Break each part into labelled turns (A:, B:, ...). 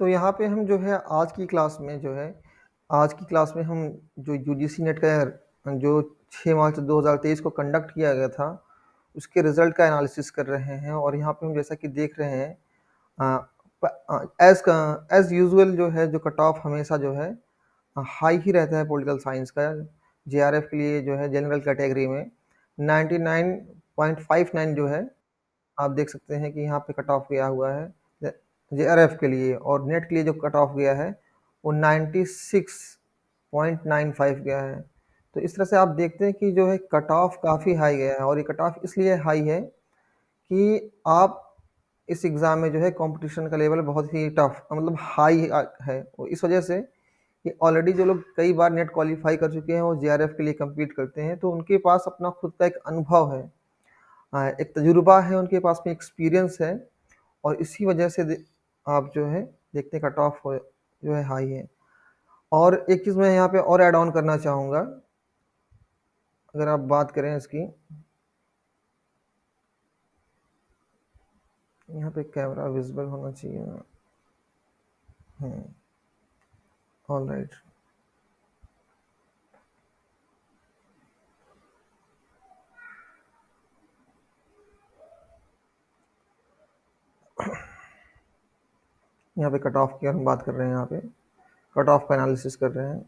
A: तो यहाँ पे हम जो है आज की क्लास में हम जो यूजीसी नेट का जो 6 मार्च 2023 को कंडक्ट किया गया था, उसके रिज़ल्ट का एनालिसिस कर रहे हैं। और यहाँ पे हम जैसा कि देख रहे हैं एज़ यूजुअल जो है जो कट ऑफ हमेशा जो है हाई ही रहता है पॉलिटिकल साइंस का। जेआरएफ के लिए जो है जनरल कैटेगरी में 99.59 जो है आप देख सकते हैं कि यहाँ पे कट ऑफ गया हुआ है जेआरएफ के लिए, और नेट के लिए जो कट ऑफ गया है वो 96.95 गया है। तो इस तरह से आप देखते हैं कि जो है कट ऑफ काफ़ी हाई गया है, और ये कट ऑफ इसलिए हाई है कि आप इस एग्ज़ाम में जो है कंपटीशन का लेवल बहुत ही टफ मतलब हाई है। इस वजह से कि ऑलरेडी जो लोग कई बार नेट क्वालिफाई कर चुके हैं वो जेआरएफ के लिए कम्पीट करते हैं, तो उनके पास अपना खुद का एक अनुभव है, एक तजुर्बा है, उनके पास में एक्सपीरियंस है, और इसी वजह से आप जो है देखते हैं कट ऑफ जो है हाई है। और एक चीज़ मैं यहाँ पे और ऐड ऑन करना चाहूँगा, अगर आप बात करें इसकी, यहाँ पे कैमरा विजिबल होना चाहिए। All right. यहाँ पे कट ऑफ की हम बात कर रहे हैं, यहाँ पे कट ऑफ का एनालिसिस कर रहे हैं।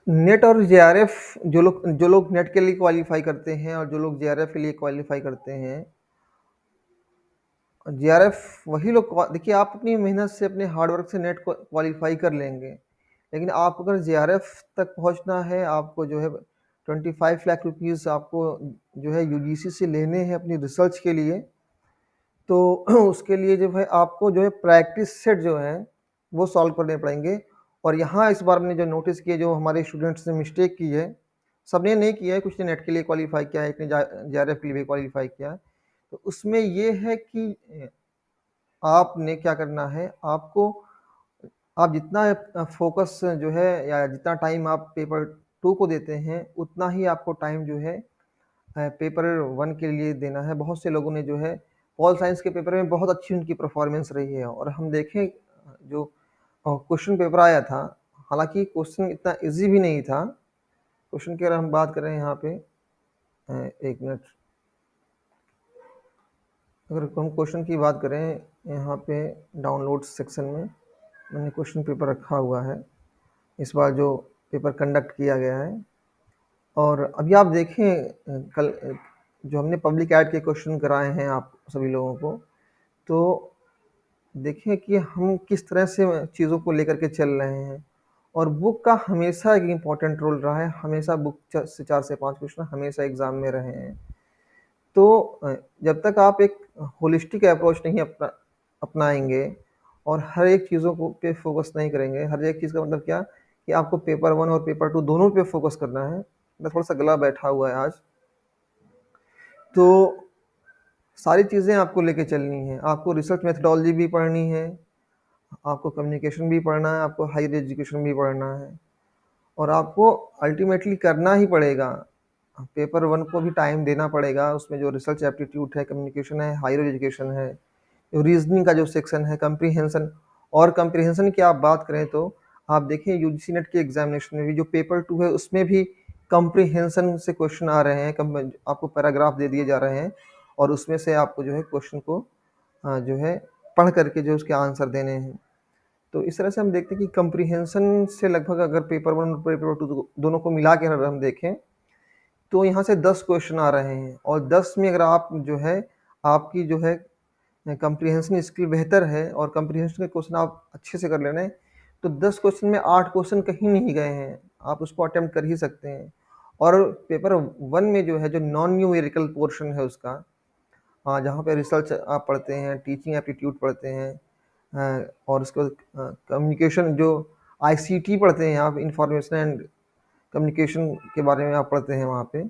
A: नेट और जेआरएफ जो लोग नेट के लिए क्वालिफाई करते हैं और जो लोग जेआरएफ के लिए क्वालिफाई करते हैं, जेआरएफ वही लोग देखिए, आप अपनी मेहनत से अपने हार्डवर्क से नेट को क्वालिफाई कर लेंगे, लेकिन आपको अगर जेआरएफ तक पहुंचना है, आपको जो है 25 लाख रुपीज़ आपको जो है यूजीसी से लेने हैं अपनी रिसर्च के लिए, तो उसके लिए जो है आपको जो है प्रैक्टिस सेट जो है वो सॉल्व करने पड़ेंगे। और यहाँ इस बार मैंने जो नोटिस किया, जो हमारे स्टूडेंट्स ने मिस्टेक की है, सबने नहीं किया है, कुछ ने नेट के लिए क्वालिफाई किया है, एक ने जेआरएफ के लिए भी क्वालिफाई किया है। तो उसमें ये है कि आपने क्या करना है, आप जितना फोकस जो है या जितना टाइम आप पेपर 2 को देते हैं, उतना ही आपको टाइम जो है पेपर 1 के लिए देना है। बहुत से लोगों ने जो है पॉल साइंस के पेपर में बहुत अच्छी उनकी परफॉर्मेंस रही है, और हम देखें जो क्वेश्चन पेपर आया था, हालांकि क्वेश्चन इतना इजी भी नहीं था। क्वेश्चन की अगर हम बात करें यहाँ पे, एक मिनट, अगर हम क्वेश्चन की बात करें यहाँ पे डाउनलोड सेक्शन में मैंने क्वेश्चन पेपर रखा हुआ है, इस बार जो पेपर कंडक्ट किया गया है। और अभी आप देखें कल जो हमने पब्लिक ऐड के क्वेश्चन कराए हैं आप सभी लोगों को, तो देखें कि हम किस तरह से चीज़ों को लेकर के चल रहे हैं। और बुक का हमेशा एक इम्पॉर्टेंट रोल रहा है, हमेशा बुक से 4 से 5 क्वेश्चन हमेशा एग्ज़ाम में रहे हैं। तो जब तक आप एक होलिस्टिक अप्रोच नहीं अपनाएंगे और हर एक चीज़ों को पे फोकस नहीं करेंगे, हर एक चीज़ का मतलब क्या कि आपको पेपर 1 और पेपर 2 दोनों पे फोकस करना है। मैं थोड़ा सा गला बैठा हुआ है आज, तो सारी चीज़ें आपको लेके चलनी है। आपको रिसर्च मेथडोलॉजी भी पढ़नी है, आपको कम्युनिकेशन भी पढ़ना है, आपको हायर एजुकेशन भी पढ़ना है, और आपको अल्टीमेटली करना ही पड़ेगा। पेपर 1 को भी टाइम देना पड़ेगा, उसमें जो रिसर्च एप्टीट्यूड है, कम्युनिकेशन है, हायर एजुकेशन है, रीजनिंग का जो सेक्शन है, कंप्रीहेंशन। और कंप्रीहेंशन की आप बात करें तो आप देखें यूजीसी नेट के एग्जामिनेशन में भी जो पेपर 2 है उसमें भी कंप्रीहेंशन से क्वेश्चन आ रहे हैं, आपको पैराग्राफ दे दिए जा रहे हैं, और उसमें से आपको जो है क्वेश्चन को जो है पढ़ करके जो उसके आंसर देने हैं। तो इस तरह से हम देखते हैं कि कंप्रीहेंशन से लगभग अगर पेपर 1 और पेपर 2 दोनों को मिला के अगर हम देखें, तो यहाँ से 10 क्वेश्चन आ रहे हैं, और 10 में अगर आप जो है आपकी जो है कंप्रीहेंशन स्किल बेहतर है और कंप्रीहेंशन के क्वेश्चन आप अच्छे से कर ले रहे हैं, तो 10 क्वेश्चन में 8 क्वेश्चन कहीं नहीं गए हैं, आप उसको अटेम्प्ट कर ही सकते हैं। और पेपर 1 में जो है जो नॉन न्यूमेरिकल पोर्शन है उसका, जहाँ पे रिसर्च आप पढ़ते हैं, टीचिंग एप्टीट्यूड पढ़ते हैं, और उसके बाद कम्युनिकेशन जो आईसीटी पढ़ते हैं आप, इंफॉर्मेशन एंड कम्युनिकेशन के बारे में आप पढ़ते हैं वहाँ पे।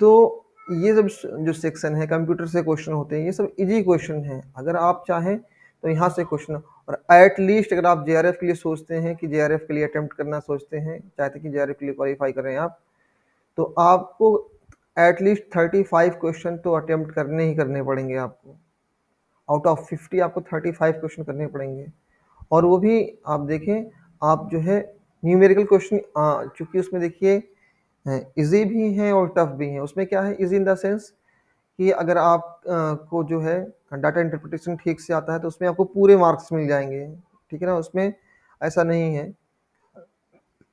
A: तो ये सब जो सेक्शन है, कंप्यूटर से क्वेश्चन होते हैं, ये सब इजी क्वेश्चन हैं। अगर आप चाहें तो यहाँ से क्वेश्चन, और एट लीस्ट अगर आप जेआरएफ के लिए सोचते हैं कि जेआरएफ के लिए अटेम्प्ट करना सोचते हैं, चाहते हैं कि जेआरएफ के लिए क्वालिफाई करें आप, तो आपको एट लीस्ट 35 क्वेश्चन तो अटेम्प्ट करने ही करने पड़ेंगे आपको। आउट ऑफ 50 आपको 35 क्वेश्चन करने पड़ेंगे, और वो भी आप देखें, आप जो है न्यूमेरिकल क्वेश्चन, चूंकि उसमें देखिए इजी भी हैं और टफ भी हैं। उसमें क्या है, इजी इन द सेंस कि अगर आप को जो है डाटा इंटरप्रिटेशन ठीक से आता है तो उसमें आपको पूरे मार्क्स मिल जाएंगे, ठीक है ना, उसमें ऐसा नहीं है।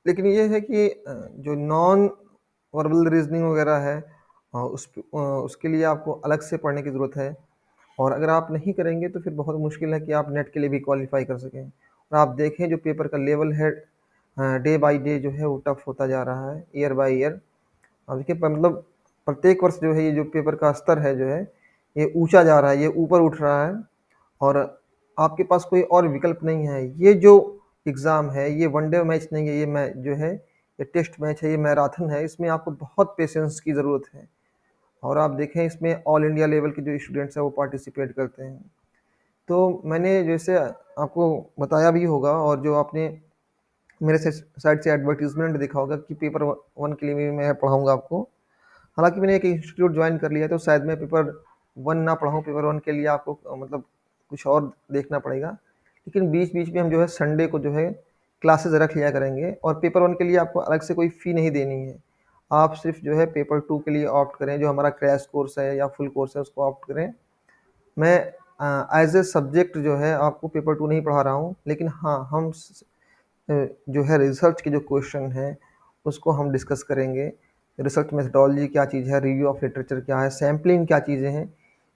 A: लेकिन ये है कि जो नॉन वर्बल रीजनिंग वगैरह है, उसके लिए आपको अलग से पढ़ने की ज़रूरत है, और अगर आप नहीं करेंगे तो फिर बहुत मुश्किल है कि आप नेट के लिए भी क्वालिफाई कर सकें। और आप देखें जो पेपर का लेवल है, डे बाय डे जो है वो टफ होता जा रहा है, ईयर बाय ईयर। अब देखिए मतलब प्रत्येक वर्ष जो है ये जो पेपर का स्तर है जो है ये ऊंचा जा रहा है, ये ऊपर उठ रहा है, और आपके पास कोई और विकल्प नहीं है। ये जो एग्ज़ाम है ये वनडे मैच नहीं है, ये जो है ये टेस्ट मैच है, ये मैराथन है। इसमें आपको बहुत पेशेंस की ज़रूरत है, और आप देखें इसमें ऑल इंडिया लेवल के जो स्टूडेंट्स हैं वो पार्टिसिपेट करते हैं। तो मैंने जैसे आपको बताया भी होगा, और जो आपने मेरे साइड से एडवर्टीजमेंट देखा होगा कि पेपर 1 के लिए भी मैं पढ़ाऊंगा आपको। हालांकि मैंने एक इंस्टीट्यूट ज्वाइन कर लिया है तो शायद मैं पेपर 1 ना पढ़ाऊँ, पेपर 1 के लिए आपको मतलब कुछ और देखना पड़ेगा। लेकिन बीच बीच में हम जो है संडे को जो है क्लासेस रख लिया करेंगे, और पेपर 1 के लिए आपको अलग से कोई फ़ी नहीं देनी है। आप सिर्फ जो है पेपर 2 के लिए ऑप्ट करें, जो हमारा क्रैश कोर्स है या फुल कोर्स है उसको ऑप्ट करें। मैं एज ए सब्जेक्ट जो है आपको पेपर 2 नहीं पढ़ा रहा हूँ, लेकिन हाँ हम जो है रिसर्च के जो क्वेश्चन हैं उसको हम डिस्कस करेंगे। रिसर्च मेथडोलॉजी क्या चीज़ है, रिव्यू ऑफ लिटरेचर क्या है, सैम्पलिंग क्या चीज़ें हैं,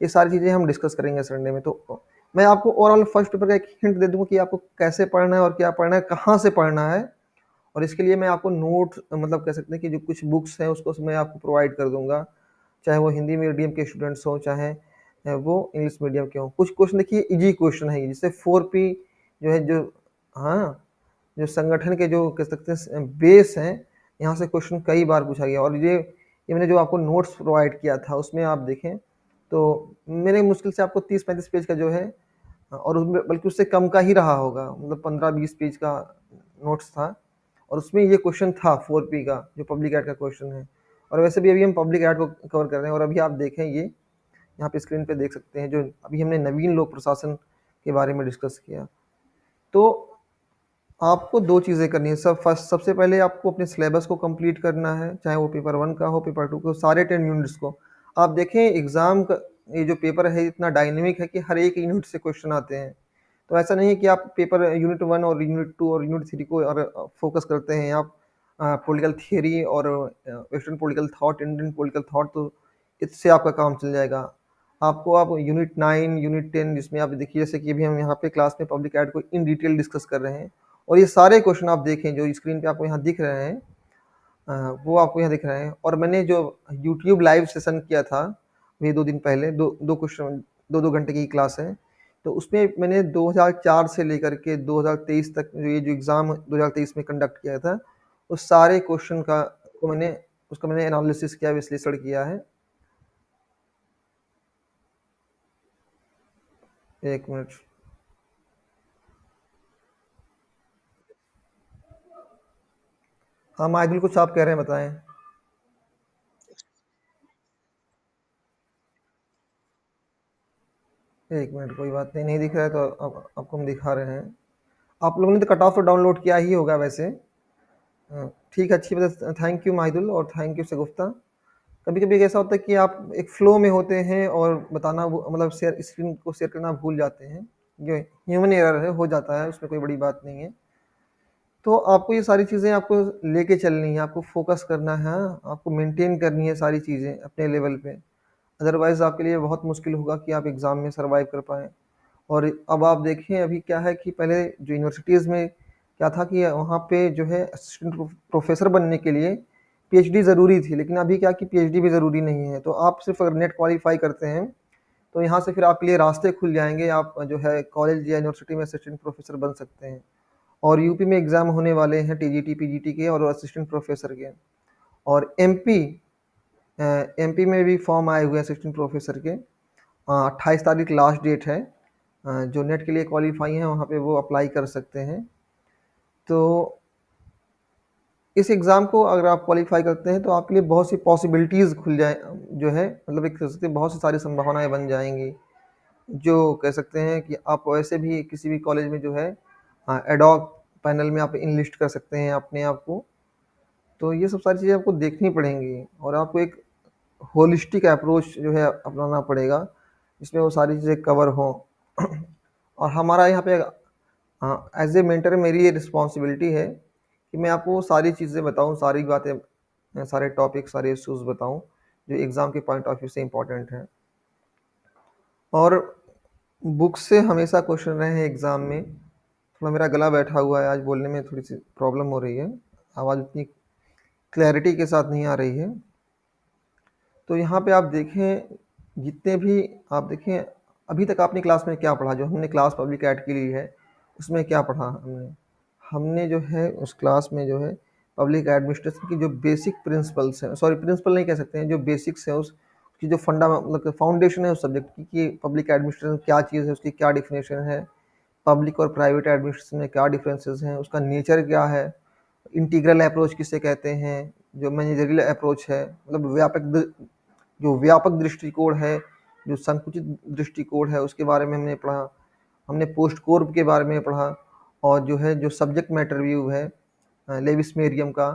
A: ये सारी चीज़ें हम डिस्कस करेंगे संडे में। तो मैं आपको ओवरऑल फर्स्ट पेपर का एक हिंट दे दूँगा कि आपको कैसे पढ़ना है और क्या पढ़ना है, कहाँ से पढ़ना है। और इसके लिए मैं आपको नोट मतलब कह सकते हैं कि जो कुछ बुक्स हैं उसको मैं आपको प्रोवाइड कर दूँगा, चाहे वो हिंदी मीडियम के स्टूडेंट्स हों, चाहे वो इंग्लिश मीडियम के हों। कुछ क्वेश्चन देखिए ईज़ी क्वेश्चन है, जैसे 4P जो है जो, हाँ, जो संगठन के जो कह सकते हैं बेस हैं, यहाँ से क्वेश्चन कई बार पूछा गया। और ये मैंने जो आपको नोट्स प्रोवाइड किया था उसमें आप देखें तो मेरे मुश्किल से आपको 30-35 पेज का जो है, और उसमें बल्कि उससे कम का ही रहा होगा, मतलब 15-20 पेज का नोट्स था, और उसमें ये क्वेश्चन था 4P का जो पब्लिक एड का क्वेश्चन है। और वैसे भी अभी हम पब्लिक एड को कवर कर रहे हैं, और अभी आप देखें ये यहाँ पे स्क्रीन पे देख सकते हैं जो अभी हमने नवीन लोक प्रशासन के बारे में डिस्कस किया। तो आपको 2 चीज़ें करनी है। सबसे पहले आपको अपने सिलेबस को कंप्लीट करना है, चाहे वो पेपर 1 का हो, पेपर 2 का हो, सारे 10 यूनिट्स को। आप देखें एग्ज़ाम का ये जो पेपर है इतना डायनामिक है कि हर एक यूनिट से क्वेश्चन आते हैं। तो ऐसा नहीं है कि आप पेपर यूनिट 1 और यूनिट 2 और यूनिट 3 को और फ़ोकस करते हैं आप पॉलिटिकल थियरी और western political thought, Indian political thought, तो इससे आपका काम चल जाएगा। आपको आप यूनिट 9, यूनिट 10 जिसमें आप देखिए जैसे कि अभी हम यहाँ पे क्लास में पब्लिक एड को इन डिटेल डिस्कस कर रहे हैं, और ये सारे क्वेश्चन आप देखें जो स्क्रीन पे आपको यहाँ दिख रहे हैं, वो आपको यहाँ दिख रहे हैं। और मैंने जो यूट्यूब लाइव सेशन किया था ये 2 दिन पहले, दो क्वेश्चन 2-2 घंटे की क्लास है, तो उसमें मैंने 2004 से लेकर के 2023 तक जो ये जो एग्ज़ाम 2023 में कंडक्ट किया था, उस सारे क्वेश्चन का को मैंने उसका मैंने एनालिसिस किया, विश्लेषण किया है। 1 मिनट। हाँ, माइदुल कुछ आप कह रहे हैं, बताएँ? 1 मिनट, कोई बात नहीं, नहीं दिख रहा है तो अब आपको हम दिखा रहे हैं। आप लोगों ने तो कट ऑफ तो डाउनलोड किया ही होगा वैसे। ठीक है, अच्छी बात है। थैंक यू माहिदुल और थैंक यू शगुफ्ता। कभी-कभी ऐसा होता है कि आप एक फ्लो में होते हैं और बताना वो मतलब शेयर स्क्रीन को शेयर करना भूल जाते हैं। जो ह्यूमन एरर है, हो जाता है, उसमें कोई बड़ी बात नहीं है। तो आपको ये सारी चीज़ें आपको लेके चलनी है, आपको फ़ोकस करना है, आपको मेंटेन करनी है सारी चीज़ें अपने लेवल पे। अदरवाइज़ आपके लिए बहुत मुश्किल होगा कि आप एग्ज़ाम में सर्वाइव कर पाएँ। और अब आप देखें अभी क्या है कि पहले जो यूनिवर्सिटीज़ में क्या था कि वहाँ पे जो है असिस्टेंट प्रोफ़ेसर बनने के लिए पीएचडी ज़रूरी थी, लेकिन अभी क्या कि पीएचडी भी ज़रूरी नहीं है। तो आप सिर्फ़ अगर नेट क्वालीफ़ाई करते हैं, तो यहाँ से फिर आपके लिए रास्ते खुल जाएँगे, आप जो है कॉलेज या यूनिवर्सिटी में असिस्टेंट प्रोफ़ेसर बन सकते हैं। और यूपी में एग्ज़ाम होने वाले हैं टीजीटी, पीजीटी के और असिस्टेंट प्रोफ़ेसर के। और एमपी में भी फॉर्म आए हुए हैं असिस्टेंट प्रोफ़ेसर के। 28 तारीख लास्ट डेट है। जो नेट के लिए क्वालीफाई हैं वहाँ पे वो अप्लाई कर सकते हैं। तो इस एग्ज़ाम को अगर आप क्वालीफाई करते हैं तो आपके लिए बहुत सी पॉसिबिलिटीज़ खुल जाए, जो है मतलब एक कह सकते हैं बहुत सी सारी संभावनाएँ बन जाएँगी। जो कह सकते हैं कि आप वैसे भी किसी भी कॉलेज में जो है एडॉक पैनल में आप इनलिस्ट कर सकते हैं अपने आप को। तो ये सब सारी चीज़ें आपको देखनी पड़ेंगी और आपको एक होलिस्टिक अप्रोच जो है अपनाना पड़ेगा, जिसमें वो सारी चीज़ें कवर हों। और हमारा यहाँ पे एज ए मेंटर मेरी ये रिस्पॉन्सिबिलिटी है कि मैं आपको सारी चीज़ें बताऊँ, सारी बातें, सारे टॉपिक, सारे इश्यूज बताऊँ जो एग्ज़ाम के पॉइंट ऑफ व्यू से इम्पोर्टेंट हैं। और बुक से हमेशा क्वेश्चन रहे हैं एग्ज़ाम में। थोड़ा मेरा गला बैठा हुआ है, आज बोलने में थोड़ी सी प्रॉब्लम हो रही है, आवाज़ उतनी क्लैरिटी के साथ नहीं आ रही है। तो यहाँ पे आप देखें, जितने भी आप देखें, अभी तक आपने क्लास में क्या पढ़ा, जो हमने क्लास पब्लिक ऐड के लिए है उसमें क्या पढ़ा हमने जो है उस क्लास में जो है पब्लिक एडमिनिस्ट्रेशन की जो बेसिक प्रिंसिपल्स हैं, सॉरी प्रिंसिपल नहीं कह सकते हैं, जो बेसिक्स हैं उसकी जो मतलब फाउंडेशन है उस सब्जेक्ट की, कि पब्लिक एडमिनिस्ट्रेशन क्या चीज़ है, उसकी क्या डिफिनेशन है, पब्लिक और प्राइवेट एडमिनिस्ट्रेशन में क्या डिफरेंसेस हैं, उसका नेचर क्या है, इंटीग्रल अप्रोच किसे कहते हैं, जो मैनेजरियल अप्रोच है, मतलब जो व्यापक दृष्टिकोण है, जो संकुचित दृष्टिकोण है, उसके बारे में हमने पढ़ा। हमने पोस्ट कोर के बारे में पढ़ा, और जो है जो सब्जेक्ट मैटर व्यू है लेविस मेरियम का,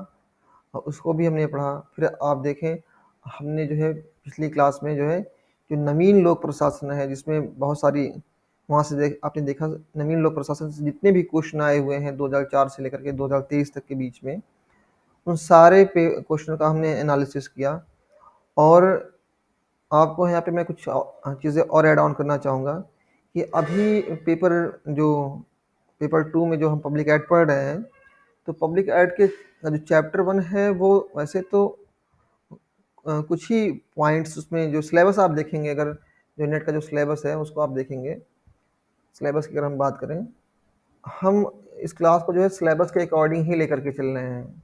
A: उसको भी हमने पढ़ा। फिर आप देखें, हमने जो है पिछली क्लास में जो है जो नवीन लोक प्रशासन है, जिसमें बहुत सारी वहाँ से आपने देखा नवीन लोक प्रशासन से जितने भी क्वेश्चन आए हुए हैं 2004 से लेकर के 2023 तक के बीच में, उन सारे क्वेश्चन का हमने एनालिसिस किया। और आपको यहाँ पे मैं कुछ चीज़ें और ऐड ऑन करना चाहूँगा कि अभी पेपर 2 में जो हम पब्लिक एड पढ़ रहे हैं, तो पब्लिक एड के जो चैप्टर 1 है वो वैसे तो कुछ ही पॉइंट्स उसमें, जो सिलेबस आप देखेंगे, अगर जो नेट का जो सिलेबस है उसको आप देखेंगे, सिलेबस की अगर हम बात करें, हम इस क्लास को जो है सिलेबस के अकॉर्डिंग ही लेकर के चल रहे हैं।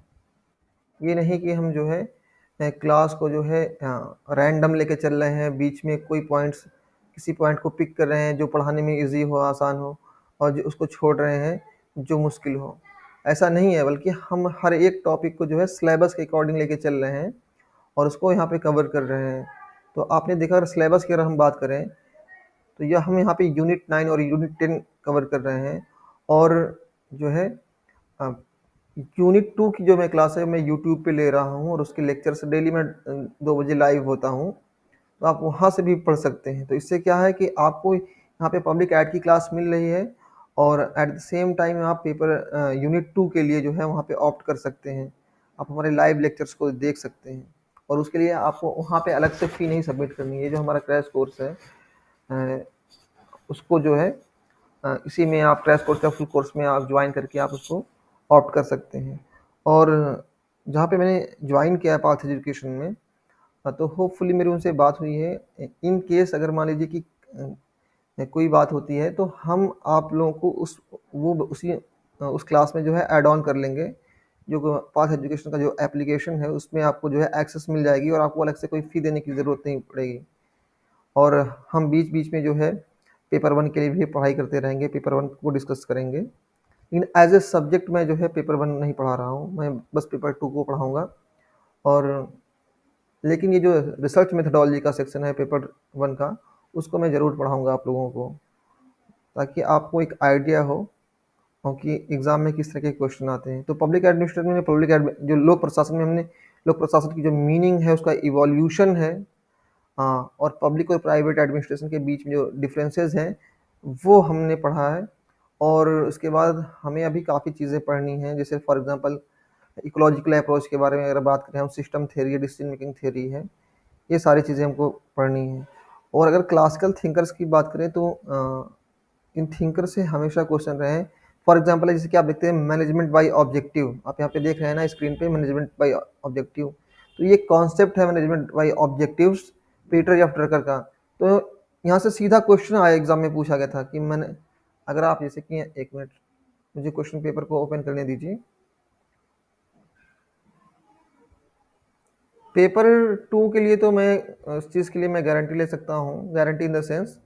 A: ये नहीं कि हम जो है क्लास को जो है रैंडम लेके चल रहे हैं, बीच में कोई पॉइंट्स, किसी पॉइंट को पिक कर रहे हैं जो पढ़ाने में इजी हो, आसान हो, और जो उसको छोड़ रहे हैं जो मुश्किल हो। ऐसा नहीं है, बल्कि हम हर एक टॉपिक को जो है सिलेबस के अकॉर्डिंग लेके चल रहे हैं और उसको यहाँ पे कवर कर रहे हैं। तो आपने देखा, अगर सिलेबस की अगर हम बात करें, तो यह हम यहाँ पे यूनिट 9 और यूनिट 10 कवर कर रहे हैं। और जो है यूनिट 2 की जो मैं क्लास है मैं यूट्यूब पे ले रहा हूँ, और उसके लेक्चर्स डेली मैं 2 बजे लाइव होता हूँ, तो आप वहाँ से भी पढ़ सकते हैं। तो इससे क्या है कि आपको यहाँ पे पब्लिक ऐड की क्लास मिल रही है, और एट द सेम टाइम आप पेपर यूनिट 2 के लिए जो है वहाँ पे ऑप्ट कर सकते हैं, आप हमारे लाइव लेक्चर्स को देख सकते हैं। और उसके लिए आपको वहाँ पे अलग से फ़ी नहीं सबमिट करनी है। जो हमारा क्रैश कोर्स है उसको जो है इसी में आप क्रैश कोर्स या फुल कोर्स में आप ज्वाइन करके आप उसको ऑप्ट कर सकते हैं। और जहाँ पे मैंने ज्वाइन किया है पाथ एजुकेशन में, तो होपफुली मेरी उनसे बात हुई है। इन केस अगर मान लीजिए कि कोई बात होती है, तो हम आप लोगों को उस क्लास में जो है ऐड ऑन कर लेंगे। जो पाथ एजुकेशन का जो एप्लीकेशन है उसमें आपको जो है एक्सेस मिल जाएगी, और आपको अलग से कोई फ़ी देने की ज़रूरत नहीं पड़ेगी। और हम बीच बीच में जो है पेपर 1 के लिए भी पढ़ाई करते रहेंगे, पेपर 1 को डिस्कस करेंगे। लेकिन एज ए सब्जेक्ट मैं जो है पेपर 1 नहीं पढ़ा रहा हूँ, मैं बस पेपर 2 को पढ़ाऊँगा। और लेकिन ये जो रिसर्च मेथडोलॉजी का सेक्शन है पेपर 1 का, उसको मैं ज़रूर पढ़ाऊँगा आप लोगों को, ताकि आपको एक आइडिया हो और कि एग्ज़ाम में किस तरह के क्वेश्चन आते हैं। तो पब्लिक एडमिनिस्ट्रेशन में जो लोक प्रशासन में हमने लोक प्रशासन की जो मीनिंग है उसका इवोल्यूशन है, हाँ, और पब्लिक और प्राइवेट एडमिनिस्ट्रेशन के बीच में जो डिफरेंसेस हैं वो हमने पढ़ा है। और उसके बाद हमें अभी काफ़ी चीज़ें पढ़नी हैं, जैसे फॉर एग्जांपल इकोलॉजिकल अप्रोच के बारे में अगर बात करें, हम सिस्टम थ्योरी है, डिसीजन मेकिंग थ्योरी है, ये सारी चीज़ें हमको पढ़नी हैं। और अगर क्लासिकल थिंकर्स की बात करें, तो इन थिंकर से हमेशा क्वेश्चन रहे हैं। फॉर एग्जांपल जैसे कि आप देखते हैं मैनेजमेंट बाय ऑब्जेक्टिव, आप यहाँ पे देख रहे हैं ना स्क्रीन पे, मैनेजमेंट बाय ऑब्जेक्टिव। तो ये कॉन्सेप्ट है management by objectives, Peter F Drucker का। तो यहाँ से सीधा क्वेश्चन आया, एग्जाम में पूछा गया था कि मैंने, अगर आप जैसे कि, एक मिनट मुझे क्वेश्चन पेपर को ओपन करने दीजिए। पेपर 2 के लिए तो मैं उस चीज़ के लिए मैं गारंटी ले सकता हूँ, गारंटी इन द सेंस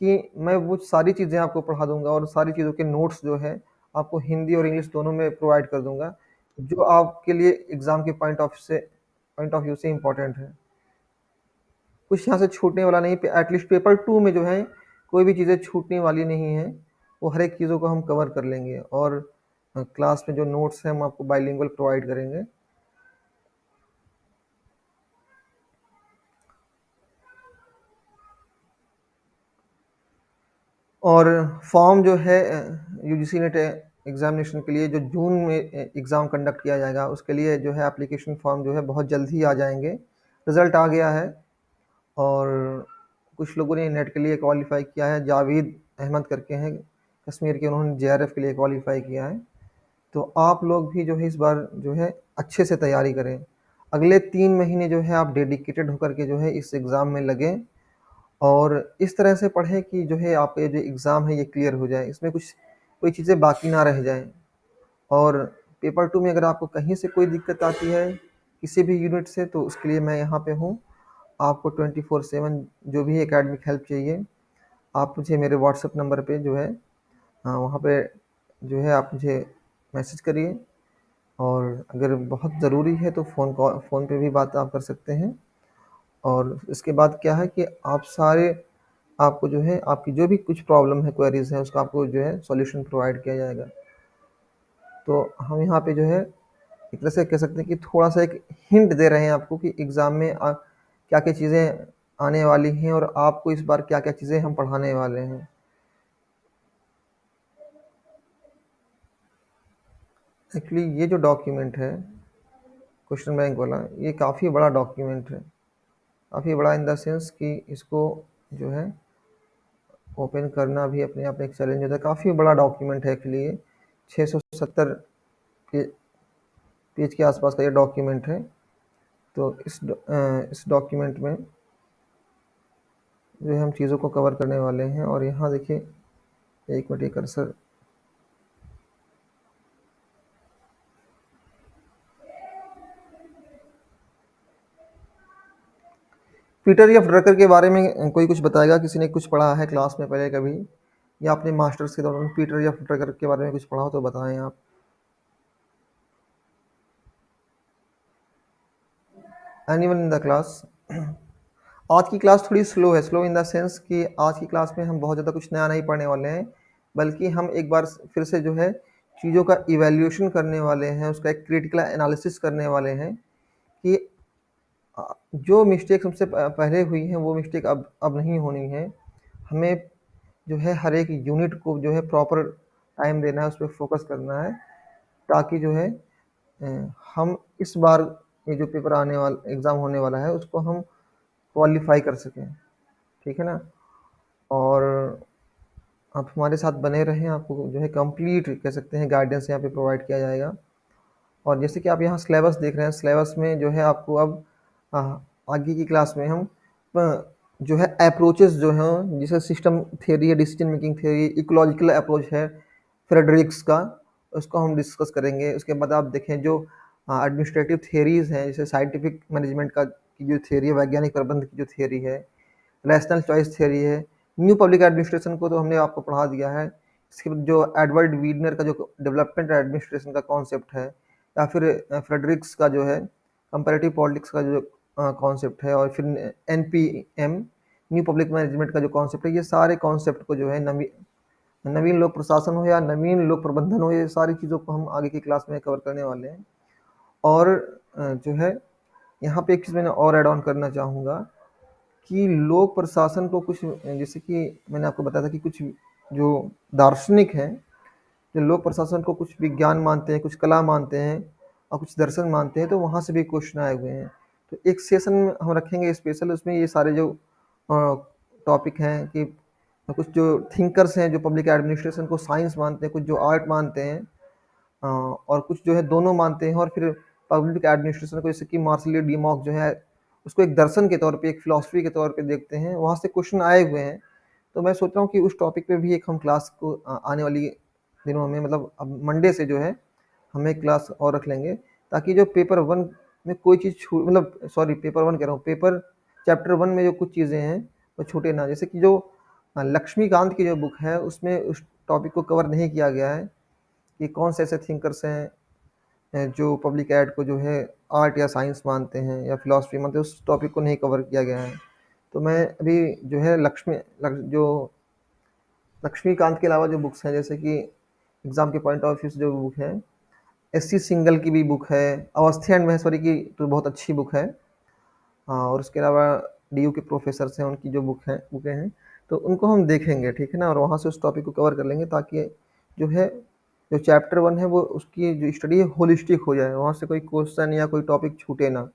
A: कि मैं वो सारी चीज़ें आपको पढ़ा दूंगा, और सारी चीज़ों के नोट्स जो है आपको हिंदी और इंग्लिश दोनों में प्रोवाइड कर दूंगा, जो आपके लिए एग्ज़ाम के पॉइंट ऑफ व्यू से इम्पोर्टेंट है। कुछ यहाँ से छूटने वाला नहीं। एटलीस्ट पेपर 2 में जो है कोई भी चीज़ें छूटने वाली नहीं है, वो हर एक चीज़ों को हम कवर कर लेंगे। और क्लास में जो नोट्स हैं हम आपको बाइलिंगुअल प्रोवाइड करेंगे। और फॉर्म जो है यूजीसी नेट एग्जामिनेशन के लिए जो जून में एग्ज़ाम कंडक्ट किया जाएगा, उसके लिए जो है एप्लीकेशन फॉर्म जो है बहुत जल्द ही आ जाएंगे। रिज़ल्ट आ गया है और कुछ लोगों ने नेट के लिए क्वालिफाई किया है। जावेद अहमद करके हैं कश्मीर के, उन्होंने जेआरएफ के लिए क्वालिफाई किया है। तो आप लोग भी जो है इस बार जो है अच्छे से तैयारी करें। अगले 3 महीने जो है आप डेडिकेटेड होकर के जो है इस एग्ज़ाम में लगें और इस तरह से पढ़ें कि जो है आपका ये जो एग्ज़ाम है ये क्लियर हो जाए, इसमें कुछ कोई चीज़ें बाकी ना रह जाएँ। और पेपर 2 में अगर आपको कहीं से कोई दिक्कत आती है किसी भी यूनिट से, तो उसके लिए मैं यहाँ पे हूँ। आपको 24/7 जो भी एकेडमिक हेल्प चाहिए, आप मुझे मेरे व्हाट्सएप नंबर पे जो है वहाँ पे जो है आप मुझे मैसेज करिए। और अगर बहुत ज़रूरी है तो फ़ोन पे भी बात आप कर सकते हैं। और इसके बाद क्या है कि आप सारे आपको जो है आपकी जो भी कुछ प्रॉब्लम है, क्वेरीज़ हैं, उसका आपको जो है सॉल्यूशन प्रोवाइड किया जाएगा। तो हम यहाँ पे जो है एक तरह से कह सकते हैं कि थोड़ा-सा एक हिंट दे रहे हैं आपको कि एग्ज़ाम में क्या-क्या चीज़ें आने वाली हैं और आपको इस बार क्या-क्या चीज़ें हम पढ़ाने वाले हैं। एक्चुअली ये जो डॉक्यूमेंट है, क्वेश्चन बैंक वाला, ये काफ़ी बड़ा डॉक्यूमेंट है। काफ़ी बड़ा इन द सेंस कि इसको जो है ओपन करना भी अपने आप में एक चैलेंज होता है। काफ़ी बड़ा डॉक्यूमेंट है एक्चुअली ये, 670 पे पेज के आसपास का ये डॉक्यूमेंट है। तो इस डॉक्यूमेंट में जो है हम चीज़ों को कवर करने वाले हैं। और यहाँ देखिए, एक मिनट, ये कर्सर पीटर एफ ड्रकर के बारे में कोई कुछ बताएगा? किसी ने कुछ पढ़ा है क्लास में पहले कभी, या अपने मास्टर्स के दौरान पीटर एफ ड्रकर के बारे में कुछ पढ़ा हो तो बताएं आप। Anyone in the class? आज की क्लास थोड़ी स्लो है। स्लो इन द सेंस कि आज की क्लास में हम बहुत ज़्यादा कुछ नया नहीं पढ़ने वाले हैं, बल्कि हम एक बार फिर से जो है चीज़ों का इवैल्यूएशन करने वाले हैं, उसका एक क्रिटिकल एनालिसिस करने वाले हैं कि जो मिस्टेक हमसे पहले हुई हैं वो मिस्टेक अब नहीं होनी है। हमें जो है हर एक यूनिट को जो है प्रॉपर टाइम देना है, उस पर फोकस करना है, ताकि जो है हम इस बार ये जो पेपर आने वाला एग्ज़ाम होने वाला है उसको हम क्वालिफाई कर सकें। ठीक है ना? और आप हमारे साथ बने रहें, आपको जो है कंप्लीट कह सकते हैं गाइडेंस यहाँ पे प्रोवाइड किया जाएगा। और जैसे कि आप यहाँ सिलेबस देख रहे हैं, सिलेबस में जो है आपको अब अ, आगे की क्लास में हम जो है अप्रोचेस जो हैं, जैसे सिस्टम थ्योरी है, decision making theory, ecological approach है फ्रेडरिक्स का, उसको हम डिस्कस करेंगे। उसके बाद आप देखें जो एडमिनिस्ट्रेटिव थ्योरीज हैं, जैसे साइंटिफिक मैनेजमेंट का की जो थ्योरी है, वैज्ञानिक प्रबंध की जो थ्योरी है, रैशनल चॉइस थ्योरी है, न्यू पब्लिक एडमिनिस्ट्रेशन को तो हमने आपको पढ़ा दिया है। इसके बाद जो एडवर्ड वीडनर का जो डेवलपमेंट एडमिनिस्ट्रेशन का कॉन्सेप्ट है, या फिर फ्रेडरिक्स का जो है कंपैरेटिव पॉलिटिक्स का जो कॉन्सेप्ट है, और फिर एनपीएम न्यू पब्लिक मैनेजमेंट का जो कॉन्सेप्ट है, ये सारे कॉन्सेप्ट को जो है नवीन लोक प्रशासन हो या नवीन लोक प्रबंधन हो, ये सारी चीज़ों को हम आगे की क्लास में कवर करने वाले हैं। और जो है यहाँ पे एक चीज़ मैंने और ऐड ऑन करना चाहूँगा कि लोक प्रशासन को कुछ, जैसे कि मैंने आपको बताया था कि कुछ जो दार्शनिक हैं, जो लोक प्रशासन को कुछ विज्ञान मानते हैं, कुछ कला मानते हैं और कुछ दर्शन मानते हैं, तो वहाँ से भी क्वेश्चन आए हुए हैं। तो एक सेशन हम रखेंगे स्पेशल, उसमें ये सारे जो टॉपिक हैं कि कुछ जो थिंकर्स हैं जो पब्लिक एडमिनिस्ट्रेशन को साइंस मानते हैं, कुछ जो आर्ट मानते हैं, और कुछ जो है दोनों मानते हैं, और फिर पब्लिक एडमिनिस्ट्रेशन को, जैसे कि मार्सिलियो डिमॉक जो है उसको एक दर्शन के तौर पे, एक फिलॉसफी के तौर पे देखते हैं, वहाँ से क्वेश्चन आए हुए हैं। तो मैं सोच रहा हूँ कि उस टॉपिक पे भी एक हम क्लास को आने वाली दिनों में, मतलब अब मंडे से जो है हम एक क्लास और रख लेंगे, ताकि जो पेपर 1 में कोई चीज़ मतलब सॉरी, पेपर 1 कह रहा हूँ, पेपर चैप्टर 1 में जो कुछ चीज़ें हैं वो छूटे ना। जैसे कि जो लक्ष्मीकांत की जो बुक है उसमें उस टॉपिक को कवर नहीं किया गया है कि कौन से ऐसे थिंकर्स हैं जो पब्लिक एड को जो है आर्ट या साइंस मानते हैं या फिलॉसफी मानते हैं, उस टॉपिक को नहीं कवर किया गया है। तो मैं अभी जो है जो लक्ष्मीकांत के अलावा जो बुक्स हैं, जैसे कि एग्ज़ाम के पॉइंट ऑफ व्यू से जो बुक है, एस.सी. सिंगल की भी बुक है, अवस्थी एंड महेश्वरी की तो बहुत अच्छी बुक है। हाँ, और उसके अलावा डीयू के प्रोफ़ेसर्स हैं, उनकी जो बुकें हैं, तो उनको हम देखेंगे, ठीक है ना? और वहाँ से उस टॉपिक को कवर कर लेंगे, ताकि जो है, जो चैप्टर 1 है वो उसकी जो स्टडी है होलिस्टिक हो जाए, वहाँ से कोई क्वेश्चन या कोई टॉपिक छूटे ना।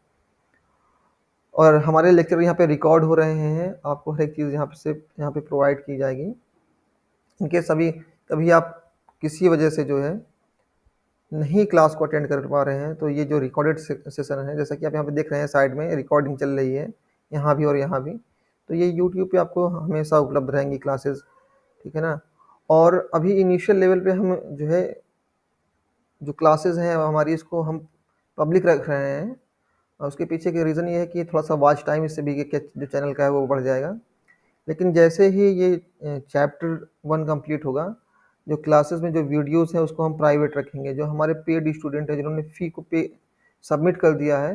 A: और हमारे लेक्चर यहाँ पे रिकॉर्ड हो रहे हैं, आपको हर एक चीज़ यहाँ पे प्रोवाइड की जाएगी। इनकेस अभी कभी आप किसी वजह से जो है नहीं क्लास को अटेंड कर पा रहे हैं, तो ये जो रिकॉर्डेड सेशन है, जैसा कि आप यहाँ पे देख रहे हैं साइड में रिकॉर्डिंग चल रही है, यहाँ भी और यहाँ भी, तो ये यूट्यूब पे आपको हमेशा उपलब्ध रहेंगी क्लासेस, ठीक है ना? और अभी इनिशियल लेवल पे हम जो है, जो क्लासेस हैं हमारी, इसको हम पब्लिक रख रहे हैं, और उसके पीछे का रीज़न ये है कि थोड़ा सा वॉच टाइम इससे भी जो चैनल का है वो बढ़ जाएगा। लेकिन जैसे ही ये चैप्टर 1 कंप्लीट होगा, जो क्लासेस में जो वीडियोस हैं उसको हम प्राइवेट रखेंगे। जो हमारे पेड स्टूडेंट हैं, जिन्होंने फ़ी को पे सबमिट कर दिया है,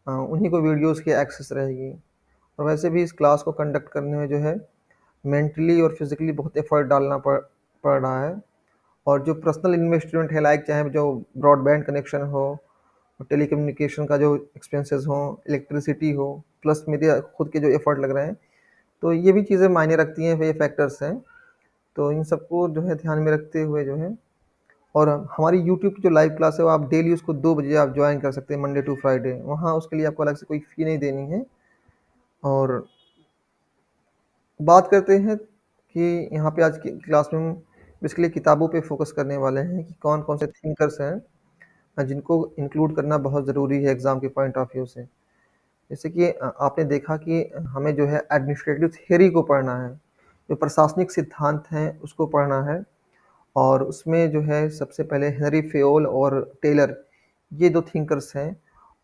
A: उन्हीं को वीडियोस की एक्सेस रहेगी। और वैसे भी इस क्लास को कंडक्ट करने में जो है मेंटली और फिज़िकली बहुत एफ़र्ट डालना पड़ रहा है। और जो पर्सनल इन्वेस्टमेंट है, लाइक चाहे जो ब्रॉडबैंड कनेक्शन हो, टेलीकम्युनिकेशन का जो एक्सपेंसेस हो, इलेक्ट्रिसिटी हो, प्लस मेरे खुद के जो एफ़र्ट लग रहे हैं, तो ये भी चीज़ें मायने रखती हैं, ये फैक्टर्स हैं। तो इन सबको जो है ध्यान में रखते हुए जो है, और हमारी यूट्यूब की जो लाइव क्लास है वो आप डेली उसको 2 बजे आप ज्वाइन कर सकते हैं, मंडे टू फ्राइडे। वहाँ उसके लिए आपको अलग से कोई फ़ी नहीं देनी है। और बात करते हैं कि यहाँ पे आज की क्लास में हम बेसिकली किताबों पे फ़ोकस करने वाले हैं कि कौन-कौन से थिंकर्स हैं, जिनको इंक्लूड करना बहुत ज़रूरी है एग्ज़ाम के पॉइंट ऑफ व्यू से। जैसे कि आपने देखा कि हमें जो है एडमिनिस्ट्रेटिव थ्योरी को पढ़ना है, जो प्रशासनिक सिद्धांत हैं उसको पढ़ना है, और उसमें जो है सबसे पहले हेनरी फेयोल और टेलर, ये 2 थिंकर्स हैं।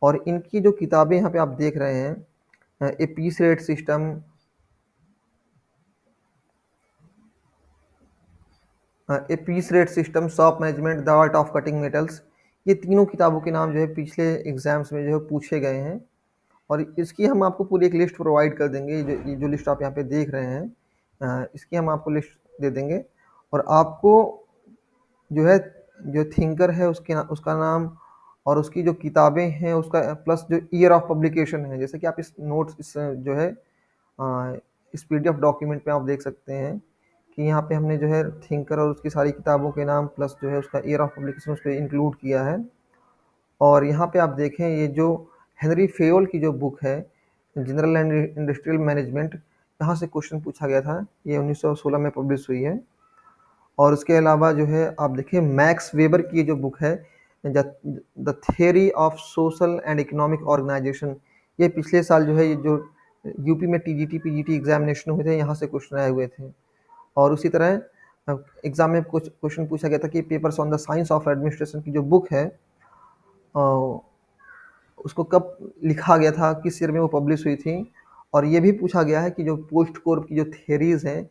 A: और इनकी जो किताबें यहाँ पे आप देख रहे हैं, a piece rate system, a piece rate system, shop management, the art of cutting metals, ये तीनों किताबों के नाम जो है पिछले एग्ज़ाम्स में जो है पूछे गए हैं। और इसकी हम आपको पूरी एक लिस्ट प्रोवाइड कर देंगे। ये जो लिस्ट आप यहाँ पे देख रहे हैं, इसकी हम आपको लिस्ट दे देंगे। और आपको जो है, जो थिंकर है उसका नाम, और उसकी जो किताबें हैं उसका, प्लस जो ईयर ऑफ पब्लिकेशन है, जैसे कि आप इस नोट्स इस जो है इस पीडीएफ डॉक्यूमेंट में आप देख सकते हैं कि यहाँ पे हमने जो है थिंकर और उसकी सारी किताबों के नाम, प्लस जो है उसका ईयर ऑफ पब्लिकेशन उस पर इंक्लूड किया है। और यहाँ पे आप देखें, ये जो हेनरी फेयोल की जो बुक है, जनरल एंड इंडस्ट्रियल मैनेजमेंट, यहाँ से क्वेश्चन पूछा गया था, ये 1916 में पब्लिश हुई है। और उसके अलावा जो है आप देखिए मैक्स वेबर की जो बुक है, the theory of social and economic organisation, ये पिछले साल जो है, ये जो यूपी में टीजीटी पीजीटी एग्जामिनेशन हुए थे, यहाँ से क्वेश्चन आए हुए थे। और उसी तरह एग्जाम में कुछ क्वेश्चन पूछा गया था कि papers on the science of administration की जो बुक है, उसको कब लिखा गया था, किस ईयर में वो पब्लिश हुई थी। और ये भी पूछा गया है कि जो पोस्ट कोर्प की जो थियरीज़ हैं,